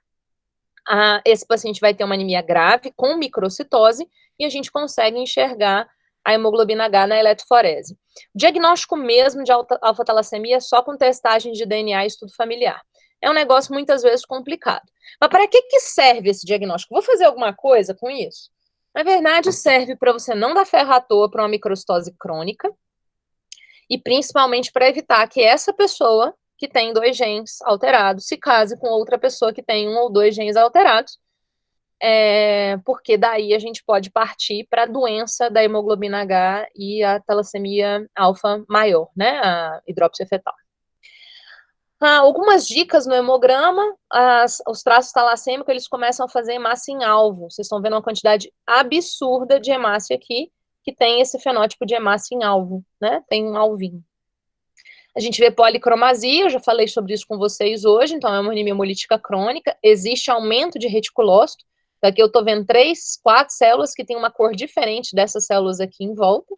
Esse paciente vai ter uma anemia grave, com microcitose, e a gente consegue enxergar a hemoglobina H na eletroforese. O diagnóstico mesmo de alfa-talassemia é só com testagem de DNA e estudo familiar. É um negócio muitas vezes complicado. Mas para que serve esse diagnóstico? Vou fazer alguma coisa com isso? Na verdade, serve para você não dar ferro à toa para uma microcitose crônica e principalmente para evitar que essa pessoa que tem 2 genes alterados se case com outra pessoa que tem 1 ou 2 genes alterados, porque daí a gente pode partir para a doença da hemoglobina H e a talassemia alfa maior, né, a hidrópsia fetal. Algumas dicas no hemograma, os traços talassêmicos, eles começam a fazer hemácia em alvo. Vocês estão vendo uma quantidade absurda de hemácia aqui, que tem esse fenótipo de hemácia em alvo, né, tem um alvinho. A gente vê policromasia, eu já falei sobre isso com vocês hoje, então é uma anemia hemolítica crônica, existe aumento de reticulócito, aqui eu tô vendo 3, 4 células que tem uma cor diferente dessas células aqui em volta,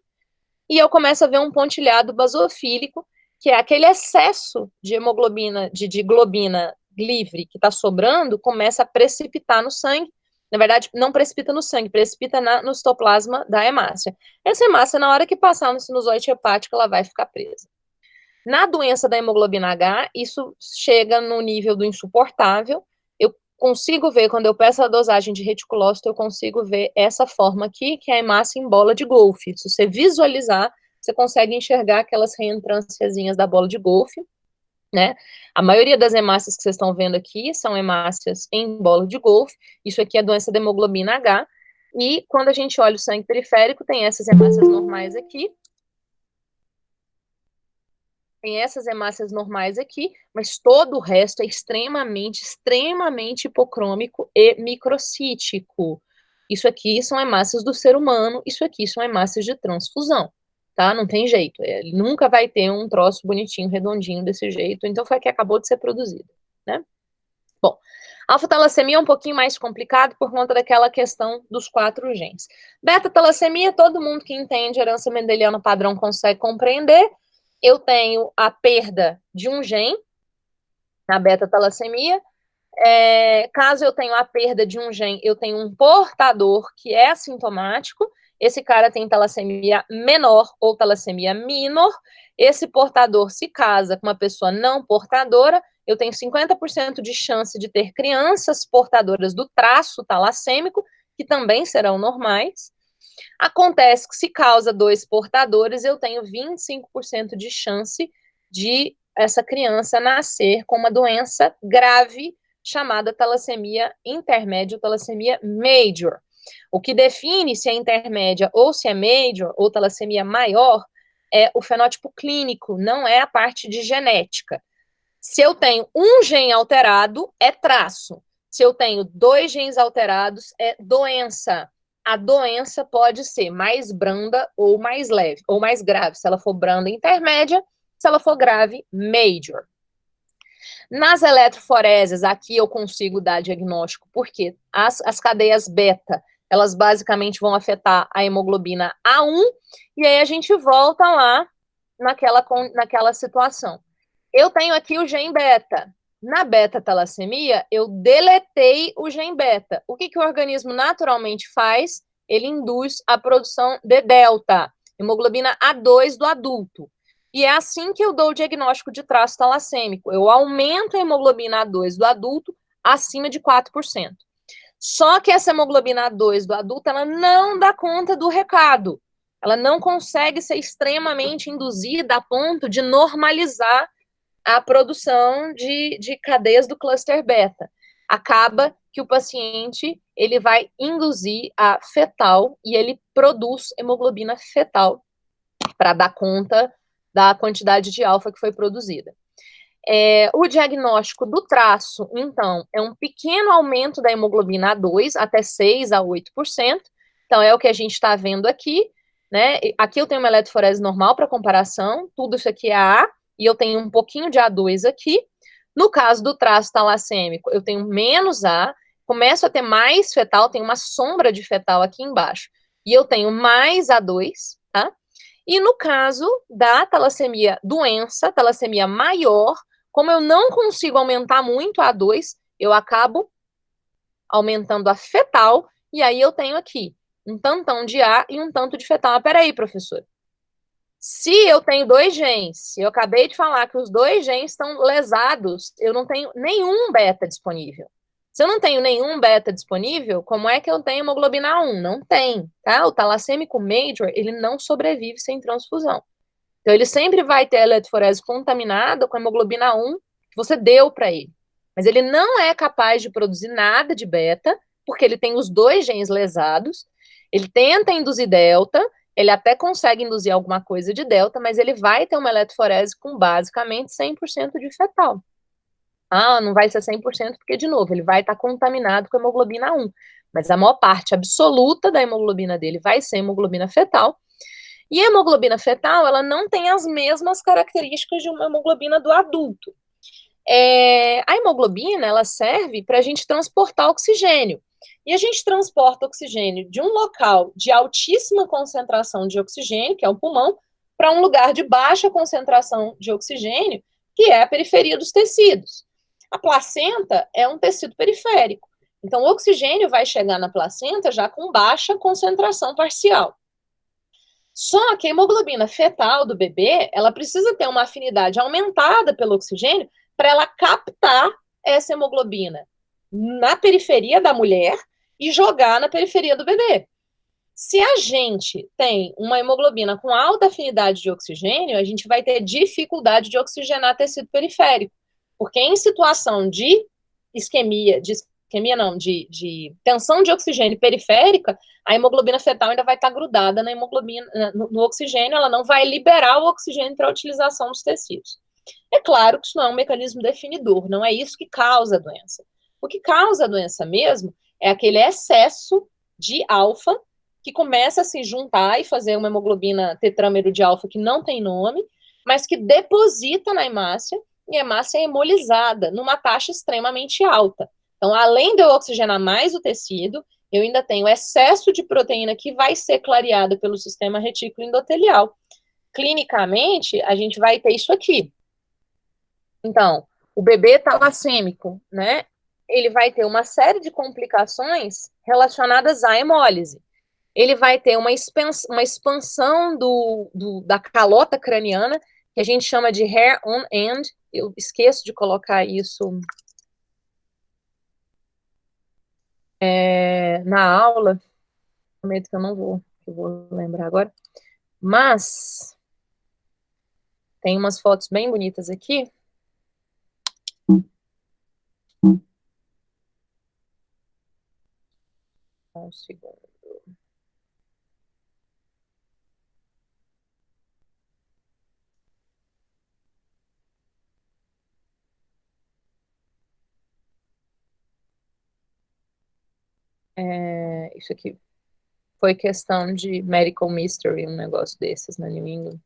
e eu começo a ver um pontilhado basofílico, que é aquele excesso de hemoglobina, de globina livre que está sobrando, começa a precipitar no sangue. Na verdade, não precipita no sangue, precipita no citoplasma da hemácia. Essa hemácia, na hora que passar no sinusoide hepático, ela vai ficar presa. Na doença da hemoglobina H, isso chega no nível do insuportável. Eu consigo ver, quando eu peço a dosagem de reticulócito, eu consigo ver essa forma aqui, que é a hemácia em bola de golfe. Se você visualizar, você consegue enxergar aquelas reentrânciazinhas da bola de golfe, né? A maioria das hemácias que vocês estão vendo aqui são hemácias em bola de golfe. Isso aqui é a doença da hemoglobina H. E quando a gente olha o sangue periférico, tem essas hemácias normais aqui. Tem essas hemácias normais aqui, mas todo o resto é extremamente hipocrômico e microcítico. Isso aqui são hemácias do ser humano, isso aqui são hemácias de transfusão, tá? Não tem jeito, ele nunca vai ter um troço bonitinho, redondinho desse jeito, então foi a que acabou de ser produzido, né? Bom, alfa-talassemia é um pouquinho mais complicado por conta daquela questão dos 4 genes. Beta-talassemia, todo mundo que entende herança mendeliana padrão consegue compreender. Eu tenho a perda de um gene na beta-talassemia. Caso eu tenha a perda de um gene, eu tenho um portador que é assintomático. Esse cara tem talassemia menor ou talassemia minor. Esse portador se casa com uma pessoa não portadora. Eu tenho 50% de chance de ter crianças portadoras do traço talassêmico, que também serão normais. Acontece que se causa 2 portadores, eu tenho 25% de chance de essa criança nascer com uma doença grave chamada talassemia intermédia ou talassemia major. O que define se é intermédia ou se é major ou talassemia maior é o fenótipo clínico, não é a parte de genética. Se eu tenho um gene alterado, é traço. Se eu tenho 2 genes alterados, é doença. A doença pode ser mais branda ou mais leve, ou mais grave. Se ela for branda, intermédia. Se ela for grave, major. Nas eletroforeses, aqui eu consigo dar diagnóstico, porque as cadeias beta, elas basicamente vão afetar a hemoglobina A1, e aí a gente volta lá naquela situação. Eu tenho aqui o gene beta. Na beta-talassemia, eu deletei o gene beta. O que o organismo naturalmente faz? Ele induz a produção de delta, hemoglobina A2 do adulto. E é assim que eu dou o diagnóstico de traço talassêmico. Eu aumento a hemoglobina A2 do adulto acima de 4%. Só que essa hemoglobina A2 do adulto, ela não dá conta do recado. Ela não consegue ser extremamente induzida a ponto de normalizar a produção de cadeias do cluster beta. Acaba que o paciente ele vai induzir a fetal e ele produz hemoglobina fetal para dar conta da quantidade de alfa que foi produzida. O diagnóstico do traço, então, é um pequeno aumento da hemoglobina A2, até 6 a 8%. Então, é o que a gente está vendo aqui, né? Aqui eu tenho uma eletroforese normal para comparação, tudo isso aqui é A, e eu tenho um pouquinho de A2 aqui. No caso do traço talassêmico, eu tenho menos A, começo a ter mais fetal, tem uma sombra de fetal aqui embaixo, e eu tenho mais A2, tá? E no caso da talassemia doença, talassemia maior, como eu não consigo aumentar muito a A2, eu acabo aumentando a fetal, e aí eu tenho aqui um tantão de A e um tanto de fetal. Mas peraí, professor. Se eu tenho 2 genes, eu acabei de falar que os 2 genes estão lesados, eu não tenho nenhum beta disponível. Se eu não tenho nenhum beta disponível, como é que eu tenho hemoglobina A1? Não tem, tá? O talassêmico major, ele não sobrevive sem transfusão. Então, ele sempre vai ter a eletroforese contaminada com a hemoglobina A1 que você deu para ele. Mas ele não é capaz de produzir nada de beta, porque ele tem os 2 genes lesados, ele tenta induzir delta, ele até consegue induzir alguma coisa de delta, mas ele vai ter uma eletroforese com basicamente 100% de fetal. Ah, não vai ser 100% porque, de novo, ele vai estar contaminado com a hemoglobina 1, mas a maior parte absoluta da hemoglobina dele vai ser hemoglobina fetal. E a hemoglobina fetal, ela não tem as mesmas características de uma hemoglobina do adulto. A hemoglobina, ela serve para a gente transportar oxigênio. E a gente transporta oxigênio de um local de altíssima concentração de oxigênio, que é o pulmão, para um lugar de baixa concentração de oxigênio, que é a periferia dos tecidos. A placenta é um tecido periférico. Então, o oxigênio vai chegar na placenta já com baixa concentração parcial. Só que a hemoglobina fetal do bebê, ela precisa ter uma afinidade aumentada pelo oxigênio para ela captar essa hemoglobina na periferia da mulher e jogar na periferia do bebê. Se a gente tem uma hemoglobina com alta afinidade de oxigênio, a gente vai ter dificuldade de oxigenar tecido periférico, porque em situação de de tensão de oxigênio periférica, a hemoglobina fetal ainda vai estar grudada na hemoglobina, no oxigênio, ela não vai liberar o oxigênio para a utilização dos tecidos. É claro que isso não é um mecanismo definidor, não é isso que causa a doença. O que causa a doença mesmo é aquele excesso de alfa que começa a se juntar e fazer uma hemoglobina tetrâmero de alfa que não tem nome, mas que deposita na hemácia, e a hemácia é hemolizada numa taxa extremamente alta. Então, além de eu oxigenar mais o tecido, eu ainda tenho excesso de proteína que vai ser clareada pelo sistema retículo endotelial. Clinicamente, a gente vai ter isso aqui. Então, o bebê talassêmico, né? Ele vai ter uma série de complicações relacionadas à hemólise. Ele vai ter uma expansão da calota craniana, que a gente chama de hair on end. Eu esqueço de colocar isso na aula, prometo que eu vou lembrar agora, mas tem umas fotos bem bonitas aqui. Um segundo. Isso aqui foi questão de medical mystery, um negócio desses na New England.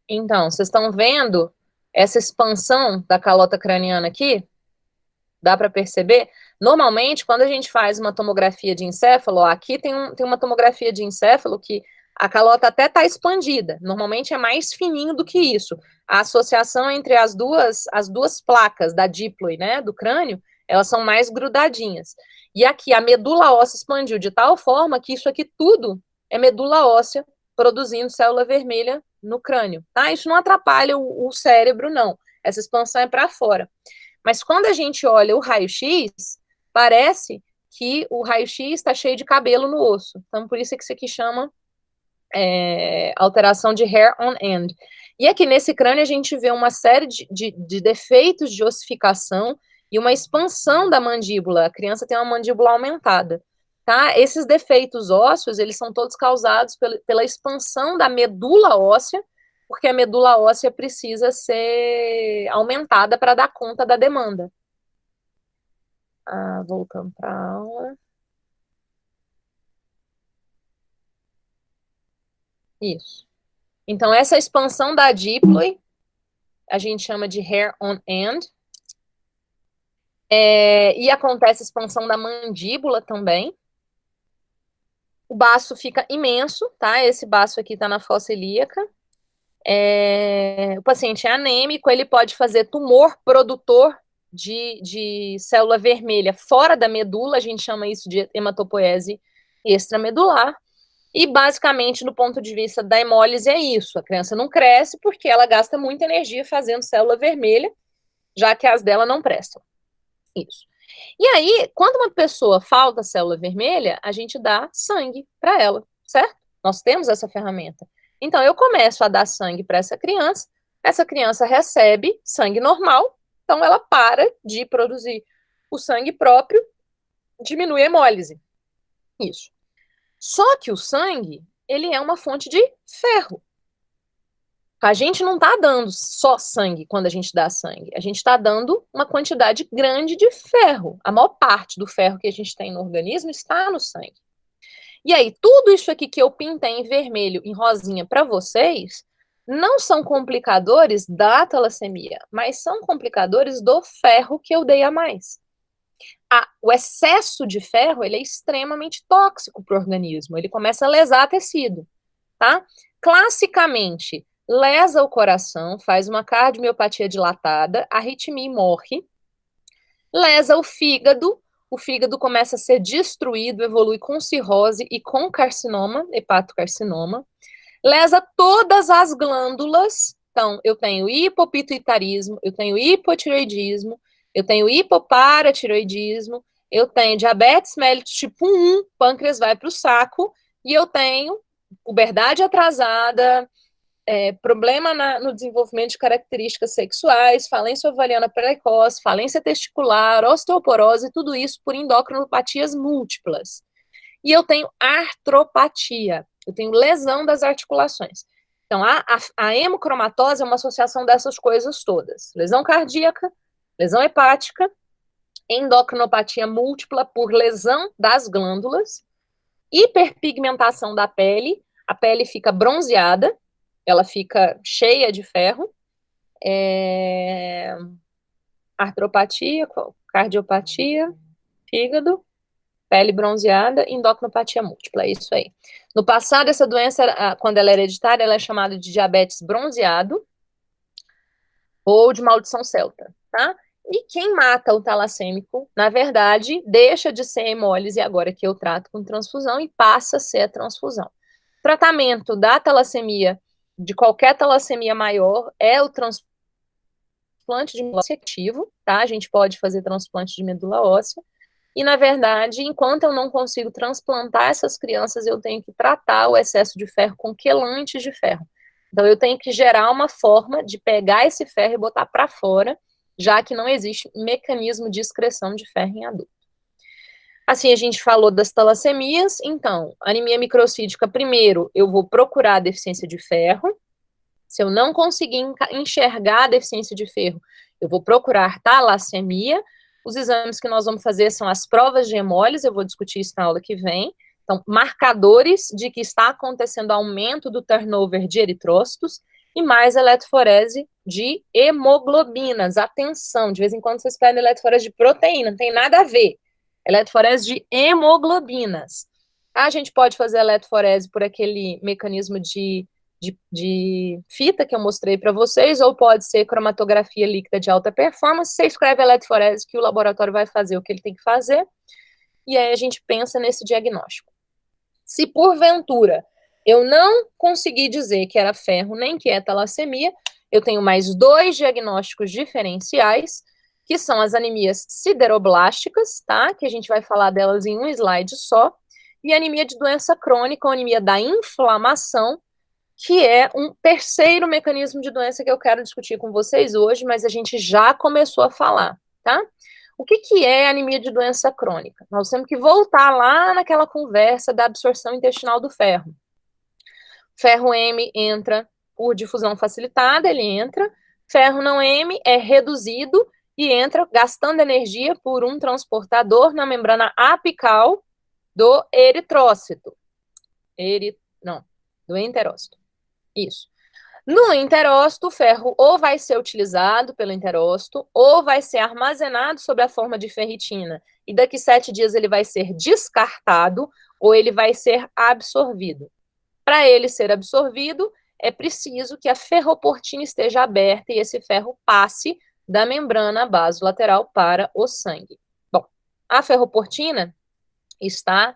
Então, vocês estão vendo essa expansão da calota craniana aqui? Dá para perceber? Normalmente, quando a gente faz uma tomografia de encéfalo, ó, aqui tem uma tomografia de encéfalo que a calota até está expandida. Normalmente é mais fininho do que isso. A associação entre as duas placas da díploide, né, do crânio, elas são mais grudadinhas. E aqui a medula óssea expandiu de tal forma que isso aqui tudo é medula óssea produzindo célula vermelha no crânio, tá? Isso não atrapalha o cérebro, não. Essa expansão é para fora. Mas quando a gente olha o raio-x, parece que o raio-x está cheio de cabelo no osso. Então, por isso é que isso aqui chama alteração de hair on end. E aqui nesse crânio a gente vê uma série de defeitos de ossificação e uma expansão da mandíbula. A criança tem uma mandíbula aumentada. Tá? Esses defeitos ósseos, eles são todos causados pela expansão da medula óssea, porque a medula óssea precisa ser aumentada para dar conta da demanda. Voltando para a aula. Isso. Então, essa expansão da díploide, a gente chama de hair on end. E acontece a expansão da mandíbula também. O baço fica imenso, tá? Esse baço aqui tá na fossa ilíaca. O paciente é anêmico, ele pode fazer tumor produtor de célula vermelha fora da medula, a gente chama isso de hematopoiese extramedular. E, basicamente, do ponto de vista da hemólise, é isso. A criança não cresce porque ela gasta muita energia fazendo célula vermelha, já que as dela não prestam. Isso. E aí, quando uma pessoa falta célula vermelha, a gente dá sangue para ela, certo? Nós temos essa ferramenta. Então, eu começo a dar sangue para essa criança recebe sangue normal, então ela para de produzir o sangue próprio, diminui a hemólise. Isso. Só que o sangue, ele é uma fonte de ferro. A gente não está dando só sangue quando a gente dá sangue. A gente está dando uma quantidade grande de ferro. A maior parte do ferro que a gente tem no organismo está no sangue. E aí, tudo isso aqui que eu pintei em vermelho, em rosinha para vocês, não são complicadores da talassemia, mas são complicadores do ferro que eu dei a mais. O excesso de ferro, ele é extremamente tóxico para o organismo. Ele começa a lesar tecido, tá? Classicamente, lesa o coração, faz uma cardiomiopatia dilatada, arritmia e morre. Lesa o fígado começa a ser destruído, evolui com cirrose e com carcinoma, hepatocarcinoma. Lesa todas as glândulas. Então, eu tenho hipopituitarismo, eu tenho hipotireoidismo, eu tenho hipoparatireoidismo, eu tenho diabetes mellitus tipo 1, pâncreas vai para o saco, e eu tenho puberdade atrasada, problema no desenvolvimento de características sexuais, falência ovariana precoce, falência testicular, osteoporose, tudo isso por endocrinopatias múltiplas. E eu tenho artropatia, eu tenho lesão das articulações. Então, a hemocromatose é uma associação dessas coisas todas. Lesão cardíaca, lesão hepática, endocrinopatia múltipla por lesão das glândulas, hiperpigmentação da pele, a pele fica bronzeada, ela fica cheia de ferro, artropatia, cardiopatia, fígado, pele bronzeada, endocrinopatia múltipla, é isso aí. No passado, essa doença, quando ela é hereditária, ela é chamada de diabetes bronzeado ou de maldição celta, tá? E quem mata o talassêmico, na verdade, deixa de ser hemólise agora que eu trato com transfusão e passa a ser a transfusão. Tratamento da talassemia, de qualquer talassemia maior, é o transplante de medula óssea ativo, tá? A gente pode fazer transplante de medula óssea. E, na verdade, enquanto eu não consigo transplantar essas crianças, eu tenho que tratar o excesso de ferro com quelantes de ferro. Então, eu tenho que gerar uma forma de pegar esse ferro e botar para fora, já que não existe mecanismo de excreção de ferro em adulto. Assim, a gente falou das talassemias, então, anemia microcítica, primeiro, eu vou procurar a deficiência de ferro. Se eu não conseguir enxergar a deficiência de ferro, eu vou procurar talassemia. Os exames que nós vamos fazer são as provas de hemólise, eu vou discutir isso na aula que vem. Então, marcadores de que está acontecendo aumento do turnover de eritrócitos e mais eletroforese de hemoglobinas. Atenção, de vez em quando vocês pedem eletroforese de proteína, não tem nada a ver. Eletroforese de hemoglobinas. A gente pode fazer eletroforese por aquele mecanismo de fita que eu mostrei para vocês, ou pode ser cromatografia líquida de alta performance. Você escreve eletroforese que o laboratório vai fazer o que ele tem que fazer, e aí a gente pensa nesse diagnóstico. Se porventura eu não conseguir dizer que era ferro nem que é talassemia, eu tenho mais 2 diagnósticos diferenciais, que são as anemias sideroblásticas, tá? Que a gente vai falar delas em um slide só, e a anemia de doença crônica, ou anemia da inflamação, que é um terceiro mecanismo de doença que eu quero discutir com vocês hoje, mas a gente já começou a falar, tá? O que é anemia de doença crônica? Nós temos que voltar lá naquela conversa da absorção intestinal do ferro. Ferro M entra por difusão facilitada, ele entra. Ferro não M é reduzido e entra gastando energia por um transportador na membrana apical do eritrócito. Do enterócito. Isso. No enterócito, o ferro ou vai ser utilizado pelo enterócito, ou vai ser armazenado sob a forma de ferritina, e daqui 7 dias ele vai ser descartado, ou ele vai ser absorvido. Para ele ser absorvido, é preciso que a ferroportina esteja aberta e esse ferro passe da membrana basolateral para o sangue. Bom, a ferroportina está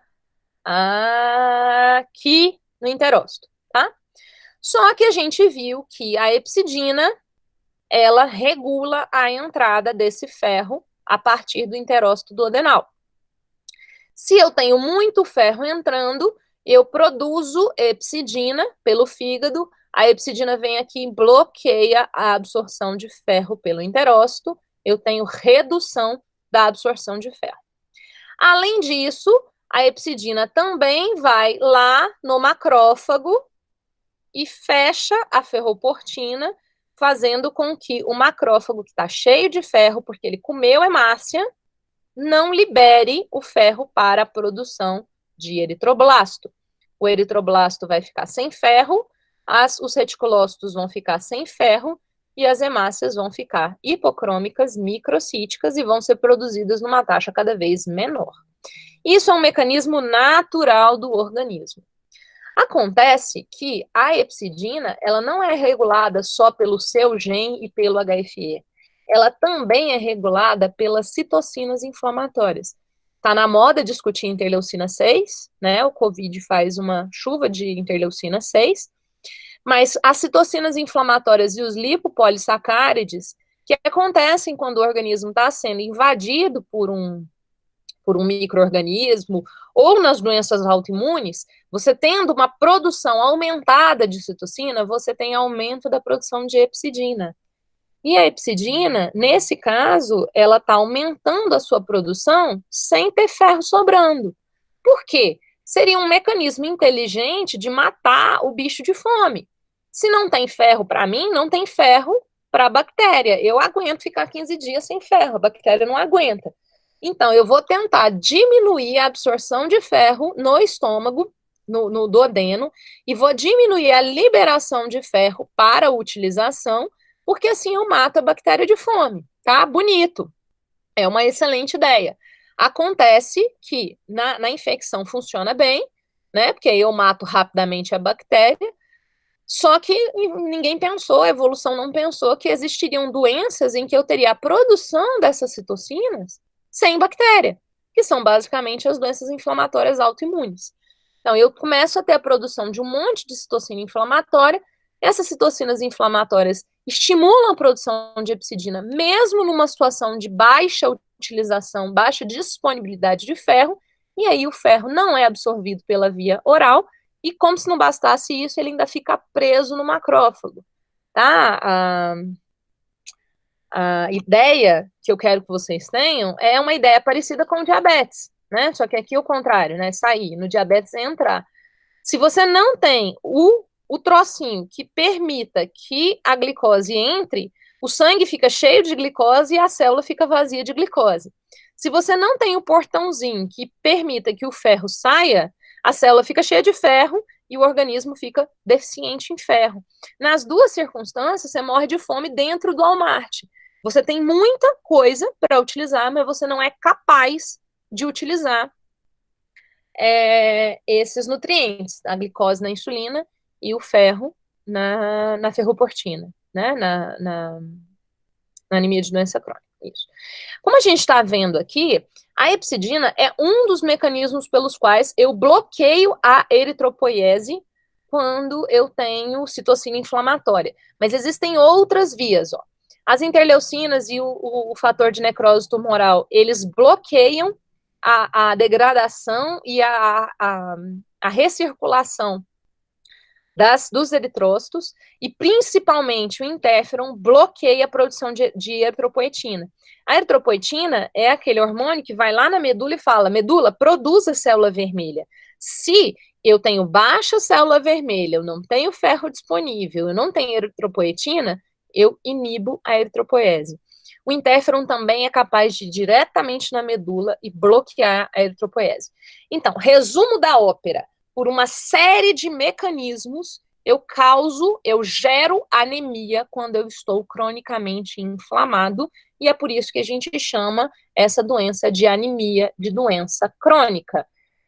aqui no enterócito, tá? Só que a gente viu que a hepcidina, ela regula a entrada desse ferro a partir do enterócito duodenal. Se eu tenho muito ferro entrando, eu produzo hepcidina pelo fígado, a hepcidina vem aqui e bloqueia a absorção de ferro pelo enterócito, eu tenho redução da absorção de ferro. Além disso, a hepcidina também vai lá no macrófago e fecha a ferroportina, fazendo com que o macrófago, que está cheio de ferro, porque ele comeu hemácia, não libere o ferro para a produção de eritroblasto. O eritroblasto vai ficar sem ferro, os reticulócitos vão ficar sem ferro, e as hemácias vão ficar hipocrômicas, microcíticas, e vão ser produzidas numa taxa cada vez menor. Isso é um mecanismo natural do organismo. Acontece que a hepcidina, ela não é regulada só pelo seu gene e pelo HFE. Ela também é regulada pelas citocinas inflamatórias. Está na moda discutir interleucina 6, né? O Covid faz uma chuva de interleucina 6, mas as citocinas inflamatórias e os lipopolissacárides, que acontecem quando o organismo está sendo invadido por um micro-organismo, ou nas doenças autoimunes, você tendo uma produção aumentada de citocina, você tem aumento da produção de hepcidina. E a hepcidina, nesse caso, ela está aumentando a sua produção sem ter ferro sobrando. Por quê? Seria um mecanismo inteligente de matar o bicho de fome. Se não tem ferro para mim, não tem ferro para a bactéria. Eu aguento ficar 15 dias sem ferro, a bactéria não aguenta. Então, eu vou tentar diminuir a absorção de ferro no estômago, no duodeno, e vou diminuir a liberação de ferro para a utilização, porque assim eu mato a bactéria de fome, tá? Bonito. É uma excelente ideia. Acontece que na infecção funciona bem, né? Porque aí eu mato rapidamente a bactéria, só que ninguém pensou, a evolução não pensou que existiriam doenças em que eu teria a produção dessas citocinas sem bactéria, que são basicamente as doenças inflamatórias autoimunes. Então, eu começo a ter a produção de um monte de citocina inflamatória, essas citocinas inflamatórias estimulam a produção de hepcidina, mesmo numa situação de baixa utilização, baixa disponibilidade de ferro, e aí o ferro não é absorvido pela via oral, e como se não bastasse isso, ele ainda fica preso no macrófago, tá? A ideia que eu quero que vocês tenham é uma ideia parecida com o diabetes, né? Só que aqui é o contrário, né? Sair, no diabetes é entrar. Se você não tem o trocinho que permita que a glicose entre, o sangue fica cheio de glicose e a célula fica vazia de glicose. Se você não tem o portãozinho que permita que o ferro saia, a célula fica cheia de ferro e o organismo fica deficiente em ferro. Nas duas circunstâncias, você morre de fome dentro do Walmart. Você tem muita coisa para utilizar, mas você não é capaz de utilizar esses nutrientes, a glicose na insulina e o ferro na ferroportina, né? Na anemia de doença crônica. Isso. Como a gente está vendo aqui, a hepcidina é um dos mecanismos pelos quais eu bloqueio a eritropoiese quando eu tenho citocina inflamatória. Mas existem outras vias, ó. As interleucinas e o fator de necrose tumoral, eles bloqueiam a degradação e a recirculação dos eritrócitos, e principalmente o interferon bloqueia a produção de eritropoetina. A eritropoetina é aquele hormônio que vai lá na medula e fala: medula, produza célula vermelha. Se eu tenho baixa célula vermelha, eu não tenho ferro disponível, eu não tenho eritropoetina, eu inibo a eritropoiese. O interferon também é capaz de ir diretamente na medula e bloquear a eritropoiese. Então, resumo da ópera: por uma série de mecanismos, eu gero anemia quando eu estou cronicamente inflamado, e é por isso que a gente chama essa doença de anemia de doença crônica.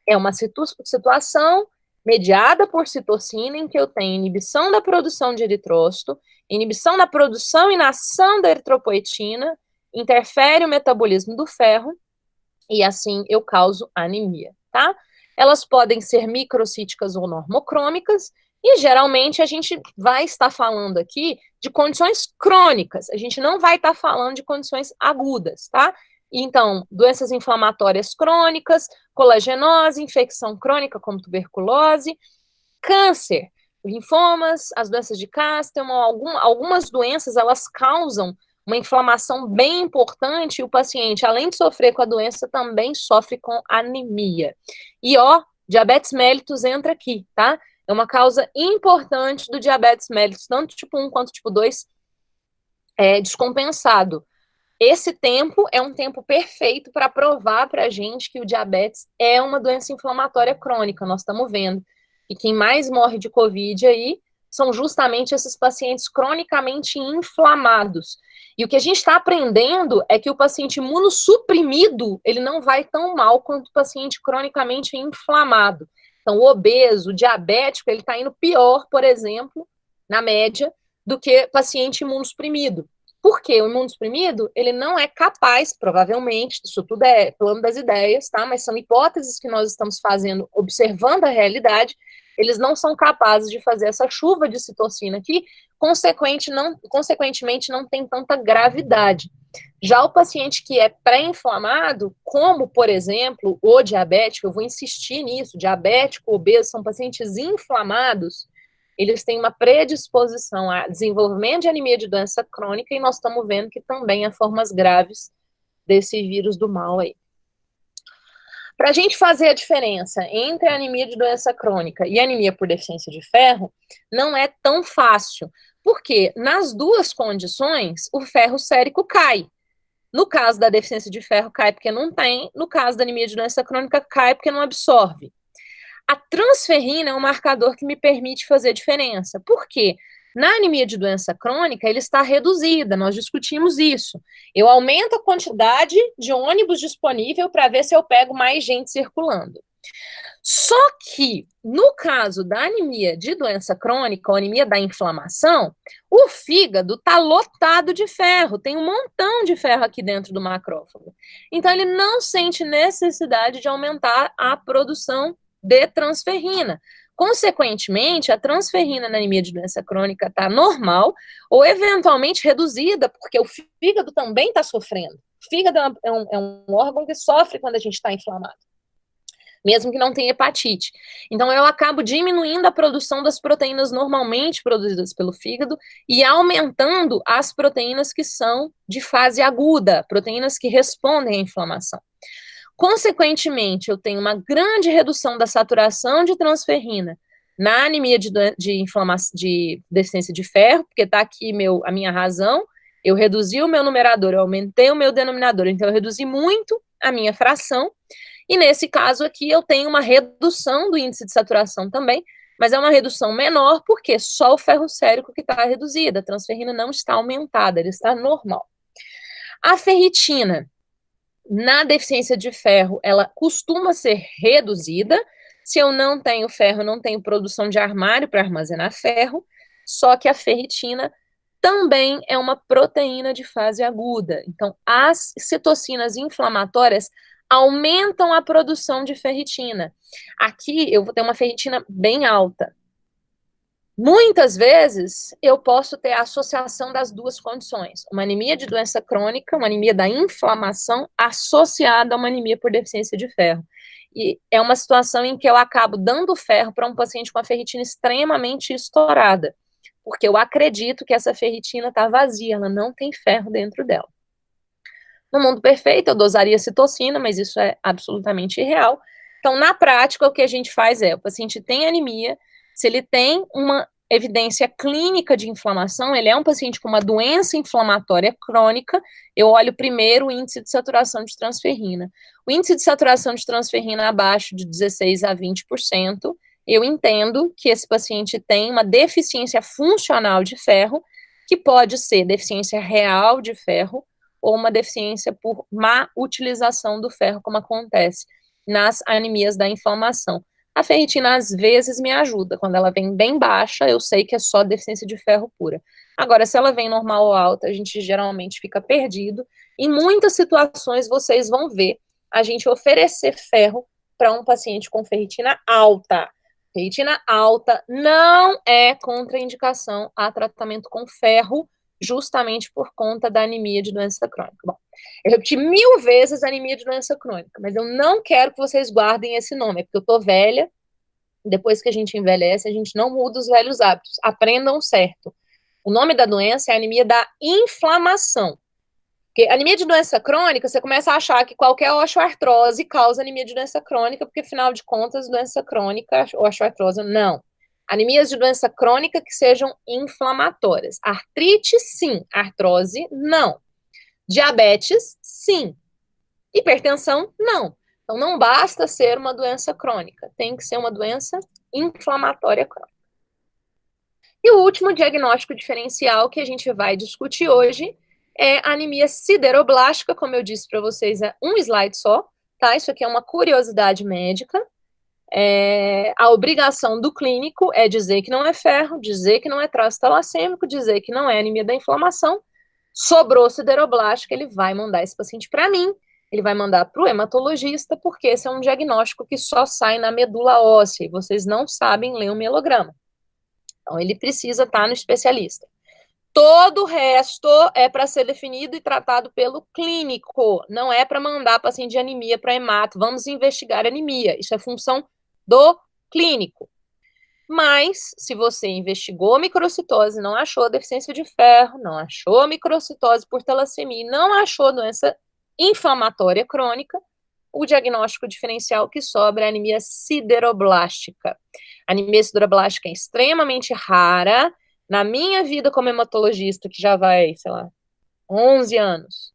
É uma situação mediada por citocina em que eu tenho inibição da produção de eritrócito, inibição da produção e na ação da eritropoetina, interfere o metabolismo do ferro, e assim eu causo anemia, tá? Elas podem ser microcíticas ou normocrômicas, e geralmente a gente vai estar falando aqui de condições crônicas, a gente não vai estar falando de condições agudas, tá? Então, doenças inflamatórias crônicas, colagenose, infecção crônica como tuberculose, câncer, linfomas, as doenças de Castleman, algumas doenças, elas causam uma inflamação bem importante, e o paciente, além de sofrer com a doença, também sofre com anemia. E, diabetes mellitus entra aqui, tá? é uma causa importante do diabetes mellitus, tanto tipo 1 quanto tipo 2, descompensado. Esse tempo é um tempo perfeito para provar para a gente que o diabetes é uma doença inflamatória crônica. Nós estamos vendo que quem mais morre de Covid aí são justamente esses pacientes cronicamente inflamados. E o que a gente está aprendendo é que o paciente imunossuprimido, ele não vai tão mal quanto o paciente cronicamente inflamado. Então, o obeso, o diabético, ele está indo pior, por exemplo, na média, do que paciente imunossuprimido. Por quê? O imunossuprimido, ele não é capaz, provavelmente, isso tudo é plano das ideias, tá? Mas são hipóteses que nós estamos fazendo, observando a realidade, eles não são capazes de fazer essa chuva de citocina que, consequentemente, não tem tanta gravidade. Já o paciente que é pré-inflamado, como, por exemplo, o diabético, eu vou insistir nisso, diabético, obeso, são pacientes inflamados, eles têm uma predisposição a desenvolvimento de anemia de doença crônica e nós estamos vendo que também há formas graves desse vírus do mal aí. Para a gente fazer a diferença entre a anemia de doença crônica e a anemia por deficiência de ferro, não é tão fácil, porque nas duas condições o ferro sérico cai. No caso da deficiência de ferro, cai porque não tem, no caso da anemia de doença crônica, cai porque não absorve. A transferrina é um marcador que me permite fazer diferença. Por quê? Na anemia de doença crônica, ele está reduzida, nós discutimos isso. Eu aumento a quantidade de ônibus disponível para ver se eu pego mais gente circulando. Só que, no caso da anemia de doença crônica, ou anemia da inflamação, o fígado está lotado de ferro, tem um montão de ferro aqui dentro do macrófago. Então, ele não sente necessidade de aumentar a produção de transferrina. Consequentemente, a transferrina na anemia de doença crônica está normal ou eventualmente reduzida, porque o fígado também está sofrendo. O fígado é um órgão que sofre quando a gente está inflamado, mesmo que não tenha hepatite. Então, eu acabo diminuindo a produção das proteínas normalmente produzidas pelo fígado e aumentando as proteínas que são de fase aguda, proteínas que respondem à inflamação. Consequentemente, eu tenho uma grande redução da saturação de transferrina na anemia de deficiência de ferro, porque está aqui a minha razão, eu reduzi o meu numerador, eu aumentei o meu denominador, então eu reduzi muito a minha fração, e nesse caso aqui eu tenho uma redução do índice de saturação também, mas é uma redução menor, porque só o ferro sérico que está reduzido, a transferrina não está aumentada, ele está normal. A ferritina, na deficiência de ferro, ela costuma ser reduzida. Se eu não tenho ferro, não tenho produção de armário para armazenar ferro, só que a ferritina também é uma proteína de fase aguda. Então, as citocinas inflamatórias aumentam a produção de ferritina. Aqui eu vou ter uma ferritina bem alta. Muitas vezes, eu posso ter a associação das duas condições. Uma anemia de doença crônica, uma anemia da inflamação, associada a uma anemia por deficiência de ferro. E é uma situação em que eu acabo dando ferro para um paciente com a ferritina extremamente estourada, porque eu acredito que essa ferritina está vazia, ela não tem ferro dentro dela. No mundo perfeito, eu dosaria citocina, mas isso é absolutamente irreal. Então, na prática, o que a gente faz é, o paciente tem anemia, se ele tem uma evidência clínica de inflamação, ele é um paciente com uma doença inflamatória crônica, eu olho primeiro o índice de saturação de transferrina. O índice de saturação de transferrina abaixo de 16% a 20%, eu entendo que esse paciente tem uma deficiência funcional de ferro, que pode ser deficiência real de ferro, ou uma deficiência por má utilização do ferro, como acontece nas anemias da inflamação. A ferritina, às vezes, me ajuda. Quando ela vem bem baixa, eu sei que é só deficiência de ferro pura. Agora, se ela vem normal ou alta, a gente geralmente fica perdido. Em muitas situações, vocês vão ver a gente oferecer ferro para um paciente com ferritina alta. Ferritina alta não é contraindicação a tratamento com ferro, justamente por conta da anemia de doença crônica. Bom, eu repeti 1000 vezes anemia de doença crônica, mas eu não quero que vocês guardem esse nome, é porque eu tô velha, depois que a gente envelhece, a gente não muda os velhos hábitos, aprendam certo. O nome da doença é anemia da inflamação. Porque anemia de doença crônica, você começa a achar que qualquer osteoartrose causa anemia de doença crônica, porque, afinal de contas, doença crônica, osteoartrose, não. Anemias de doença crônica que sejam inflamatórias. Artrite, sim. Artrose, não. Diabetes, sim. Hipertensão, não. Então, não basta ser uma doença crônica, tem que ser uma doença inflamatória crônica. E o último diagnóstico diferencial que a gente vai discutir hoje é a anemia sideroblástica, como eu disse para vocês, é um slide só, tá? Isso aqui é uma curiosidade médica. A obrigação do clínico é dizer que não é ferro, dizer que não é traço talassêmico, dizer que não é anemia da inflamação. Sobrou sideroblástica, ele vai mandar esse paciente para mim, ele vai mandar para o hematologista, porque esse é um diagnóstico que só sai na medula óssea, e vocês não sabem ler um mielograma. Então, ele precisa estar no especialista. Todo o resto é para ser definido e tratado pelo clínico, não é para mandar paciente de anemia para hemato, vamos investigar anemia, isso é função do clínico. Mas, se você investigou microcitose, não achou deficiência de ferro, não achou microcitose por talassemia, não achou doença inflamatória crônica, o diagnóstico diferencial que sobra é a anemia sideroblástica. A anemia sideroblástica é extremamente rara. Na minha vida como hematologista, que já vai, sei lá, 11 anos,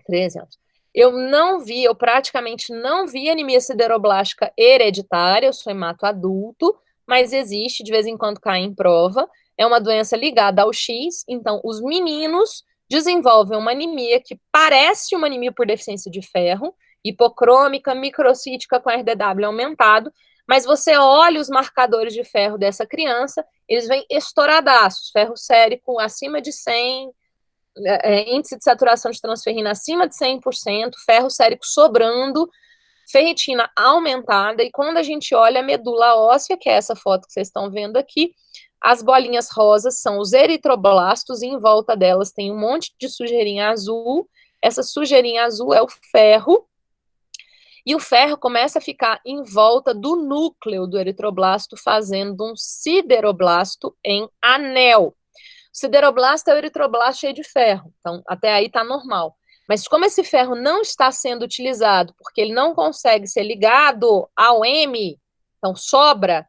13 anos, eu praticamente não vi anemia sideroblástica hereditária, eu sou hemato adulto, mas existe, de vez em quando cai em prova, é uma doença ligada ao X, então os meninos desenvolvem uma anemia que parece uma anemia por deficiência de ferro, hipocrômica, microcítica com RDW aumentado, mas você olha os marcadores de ferro dessa criança, eles vêm estouradaços, ferro sérico acima de 100, índice de saturação de transferrina acima de 100%, ferro sérico sobrando, ferritina aumentada, e quando a gente olha a medula óssea, que é essa foto que vocês estão vendo aqui, as bolinhas rosas são os eritroblastos, e em volta delas tem um monte de sujeirinha azul, essa sujeirinha azul é o ferro, e o ferro começa a ficar em volta do núcleo do eritroblasto, fazendo um sideroblasto em anel. O sideroblasto é o eritroblasto cheio de ferro, então até aí está normal. Mas como esse ferro não está sendo utilizado, porque ele não consegue ser ligado ao M, então sobra,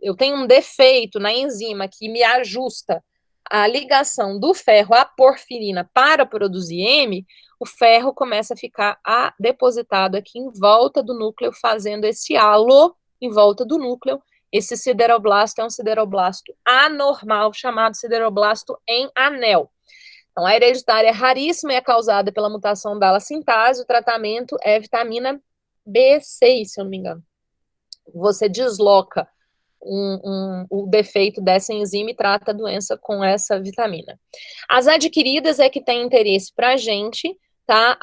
eu tenho um defeito na enzima que me ajusta a ligação do ferro à porfirina para produzir M, o ferro começa a ficar depositado aqui em volta do núcleo, fazendo esse halo em volta do núcleo. Esse sideroblasto é um sideroblasto anormal, chamado sideroblasto em anel. Então, a hereditária é raríssima e é causada pela mutação da alacintase. O tratamento é vitamina B6, se eu não me engano. Você desloca o defeito dessa enzima e trata a doença com essa vitamina. As adquiridas é que tem interesse para a gente, tá?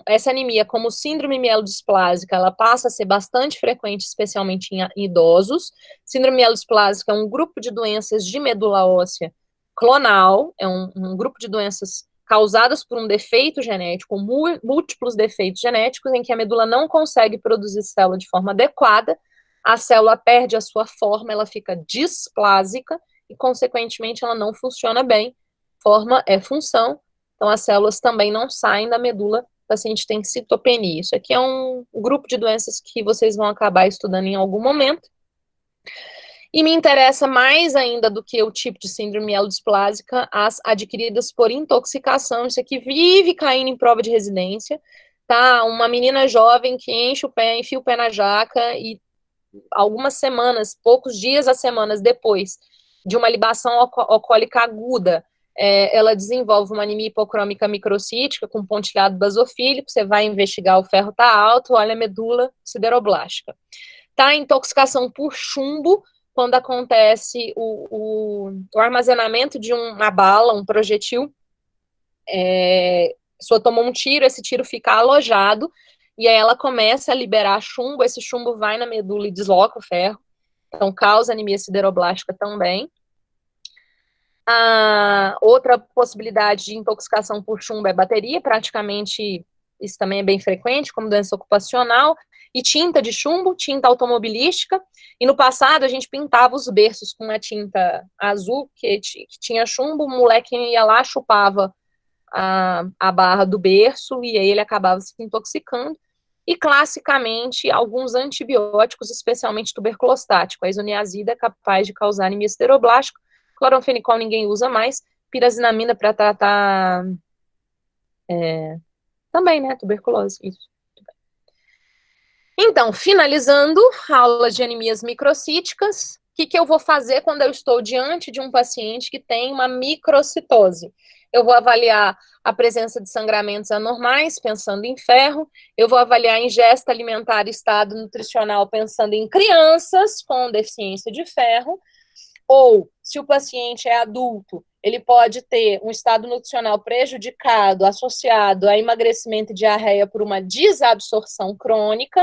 Essa anemia, como síndrome mielodisplásica, ela passa a ser bastante frequente, especialmente em idosos. Síndrome mielodisplásica é um grupo de doenças de medula óssea clonal, é um grupo de doenças causadas por um defeito genético, múltiplos defeitos genéticos, em que a medula não consegue produzir célula de forma adequada, a célula perde a sua forma, ela fica displásica e, consequentemente, ela não funciona bem. Forma é função, então as células também não saem da medula, o paciente tem citopenia. Isso aqui é um grupo de doenças que vocês vão acabar estudando em algum momento. E me interessa mais ainda do que o tipo de síndrome mielodisplásica, as adquiridas por intoxicação. Isso aqui vive caindo em prova de residência, tá? Uma menina jovem que enche o pé, enfia o pé na jaca e algumas semanas, poucos dias a semanas depois de uma libação alcoólica aguda, ela desenvolve uma anemia hipocrômica microcítica com pontilhado basofílico, você vai investigar, o ferro tá alto, olha a medula sideroblástica. Tá? Intoxicação por chumbo, quando acontece o armazenamento de uma bala, um projetil, a pessoa tomou um tiro, esse tiro fica alojado, e aí ela começa a liberar chumbo, esse chumbo vai na medula e desloca o ferro, então causa anemia sideroblástica também. A outra possibilidade de intoxicação por chumbo é bateria, praticamente isso também é bem frequente, como doença ocupacional, e tinta de chumbo, tinta automobilística, e no passado a gente pintava os berços com uma tinta azul, que tinha chumbo, o moleque ia lá, chupava a barra do berço, e aí ele acabava se intoxicando. e, classicamente, alguns antibióticos, especialmente tuberculostático. A isoniazida é capaz de causar anemia sideroblástica, cloranfenicol ninguém usa mais, pirazinamida para tratar também, né, tuberculose, isso. Então, finalizando a aula de anemias microcíticas, o que eu vou fazer quando eu estou diante de um paciente que tem uma microcitose? Eu vou avaliar a presença de sangramentos anormais, pensando em ferro. Eu vou avaliar a ingesta alimentar e estado nutricional, pensando em crianças com deficiência de ferro. Ou, se o paciente é adulto, ele pode ter um estado nutricional prejudicado, associado a emagrecimento e diarreia por uma desabsorção crônica.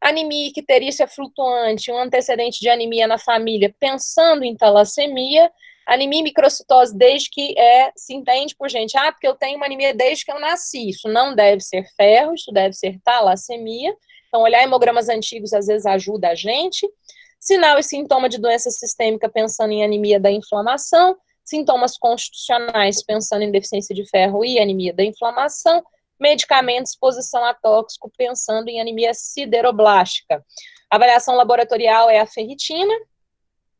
Anemia e icterícia flutuante, um antecedente de anemia na família, pensando em talassemia. Anemia e microcitose, desde que se entende por gente, porque eu tenho uma anemia desde que eu nasci. Isso não deve ser ferro, isso deve ser talassemia. Então, olhar hemogramas antigos às vezes ajuda a gente. Sinal e sintoma de doença sistêmica, pensando em anemia da inflamação. Sintomas constitucionais, pensando em deficiência de ferro e anemia da inflamação. Medicamentos, exposição a tóxico, pensando em anemia sideroblástica. A avaliação laboratorial é a ferritina,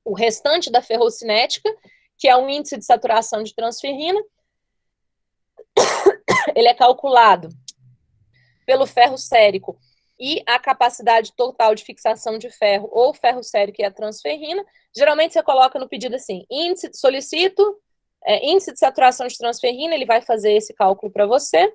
o restante da ferrocinética, que é o índice de saturação de transferrina. Ele é calculado pelo ferro sérico e a capacidade total de fixação de ferro, ou ferro sérico e a transferrina. Geralmente você coloca no pedido assim, índice de saturação de transferrina, ele vai fazer esse cálculo para você.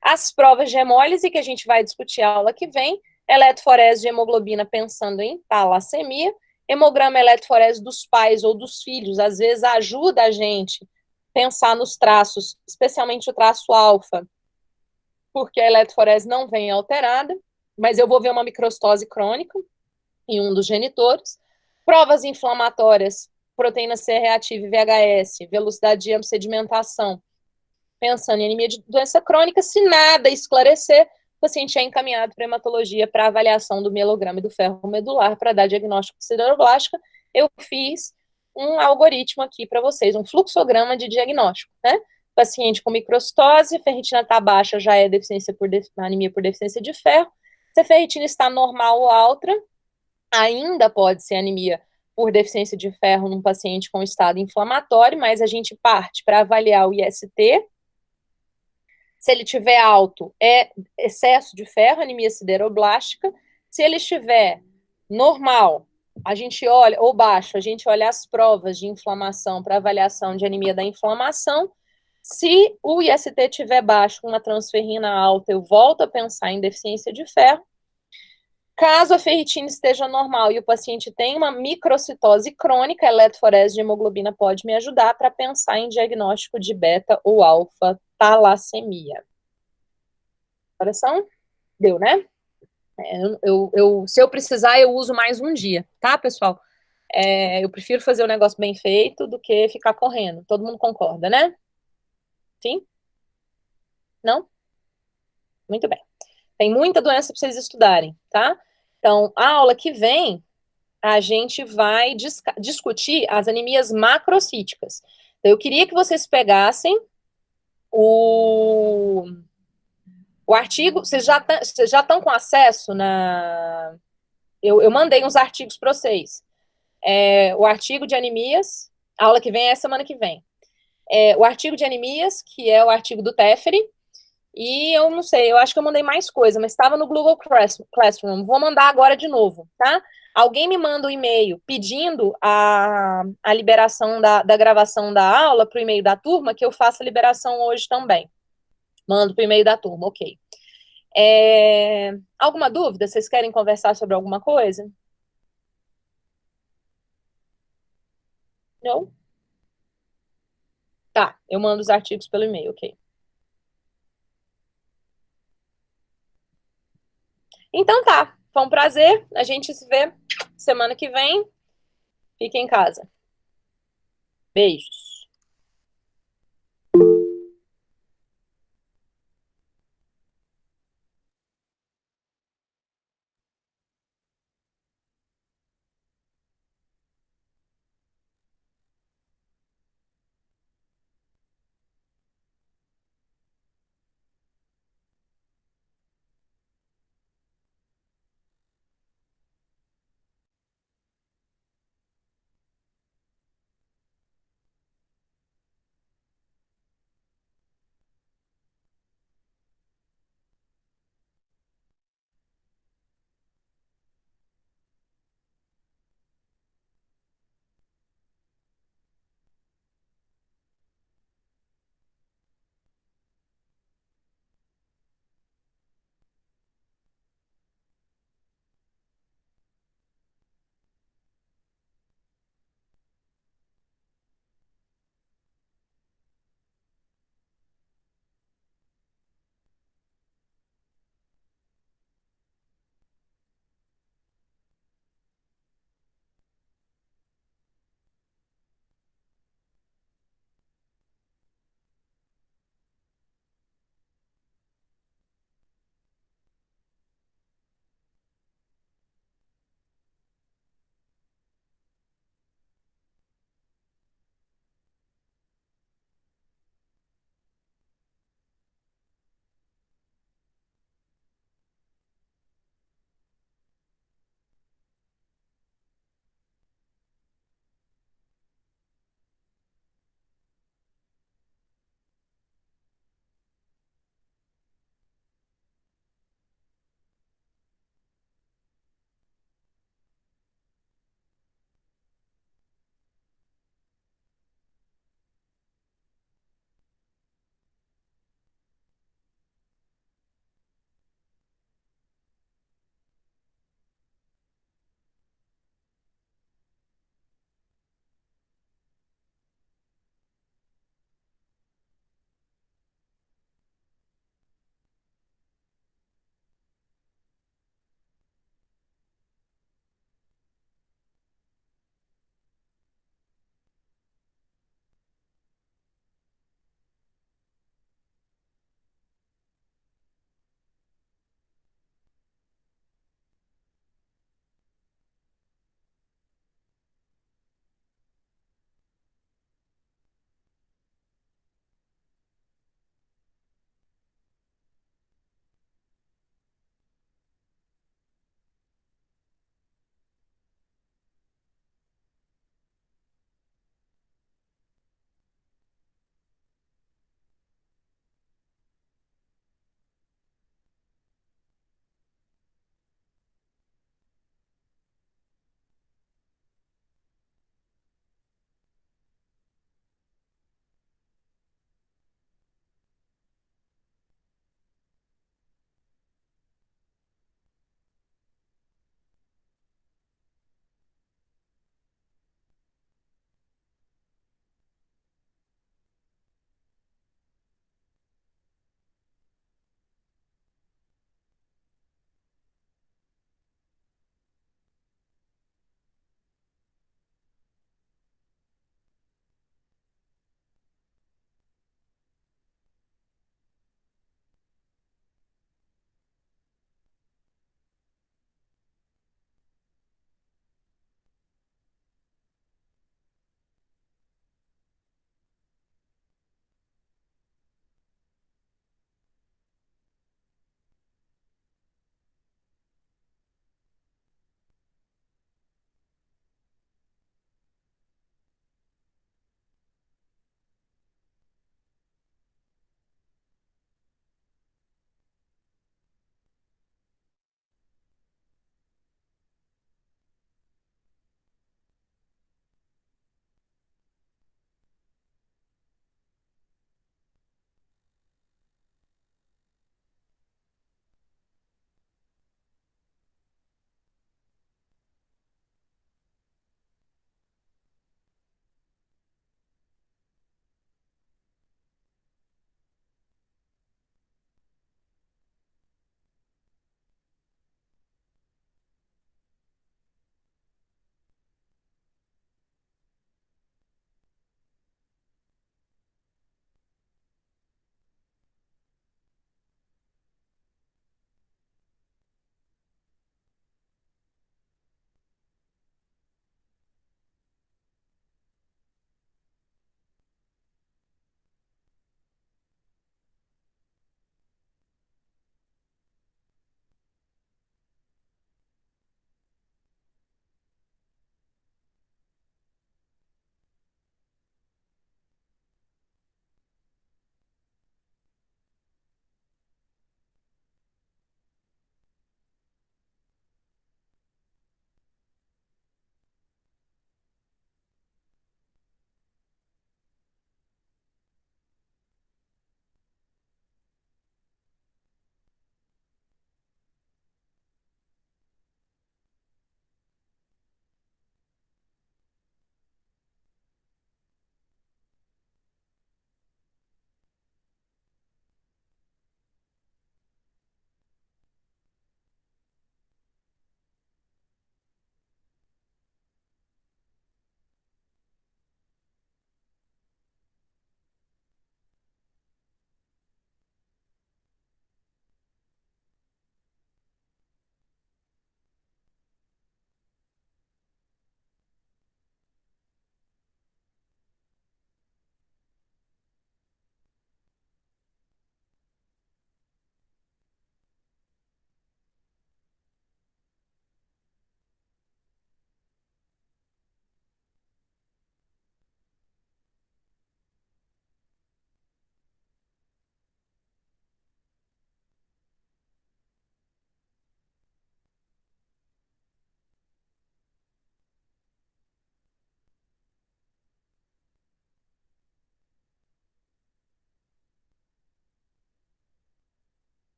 As provas de hemólise, que a gente vai discutir a aula que vem, eletroforese de hemoglobina pensando em talassemia, hemograma eletroforese dos pais ou dos filhos, às vezes ajuda a gente a pensar nos traços, especialmente o traço alfa, porque a eletroforese não vem alterada, mas eu vou ver uma microcitose crônica em um dos genitores. Provas inflamatórias, proteína C reativa e VHS, velocidade de sedimentação, pensando em anemia de doença crônica. Se nada esclarecer, o paciente é encaminhado para hematologia para avaliação do mielograma e do ferro medular para dar diagnóstico de sideroblástica. Eu fiz um algoritmo aqui para vocês, um fluxograma de diagnóstico, né? Paciente com microcitose, ferritina está baixa, já é anemia por deficiência de ferro. Se a ferritina está normal ou alta, ainda pode ser anemia por deficiência de ferro num paciente com estado inflamatório, mas a gente parte para avaliar o IST. Se ele estiver alto, é excesso de ferro, anemia sideroblástica. Se ele estiver normal, a gente olha, ou baixo, a gente olha as provas de inflamação para avaliação de anemia da inflamação. Se o IST estiver baixo, com uma transferrina alta, eu volto a pensar em deficiência de ferro. Caso a ferritina esteja normal e o paciente tem uma microcitose crônica, a eletroforese de hemoglobina pode me ajudar para pensar em diagnóstico de beta ou alfa talassemia. Coração? Deu, né? Se eu precisar, eu uso mais um dia, tá, pessoal? Eu prefiro fazer o negócio bem feito do que ficar correndo. Todo mundo concorda, né? Sim? Não? Muito bem. Tem muita doença para vocês estudarem, tá? Então, a aula que vem, a gente vai discutir as anemias macrocíticas. Então, eu queria que vocês pegassem o artigo. Vocês já estão com acesso na... Eu mandei uns artigos para vocês. O artigo de anemias, a aula que vem é a semana que vem. O artigo de anemias, que é o artigo do Tefferi, e eu não sei, eu acho que eu mandei mais coisa, mas estava no Google Classroom. Vou mandar agora de novo, tá? Alguém me manda um e-mail pedindo a liberação da gravação da aula para o e-mail da turma, que eu faço a liberação hoje também. Mando para o e-mail da turma, ok. Alguma dúvida? Vocês querem conversar sobre alguma coisa? Não? Tá, eu mando os artigos pelo e-mail, ok. Então tá, foi um prazer. A gente se vê semana que vem. Fique em casa. Beijos.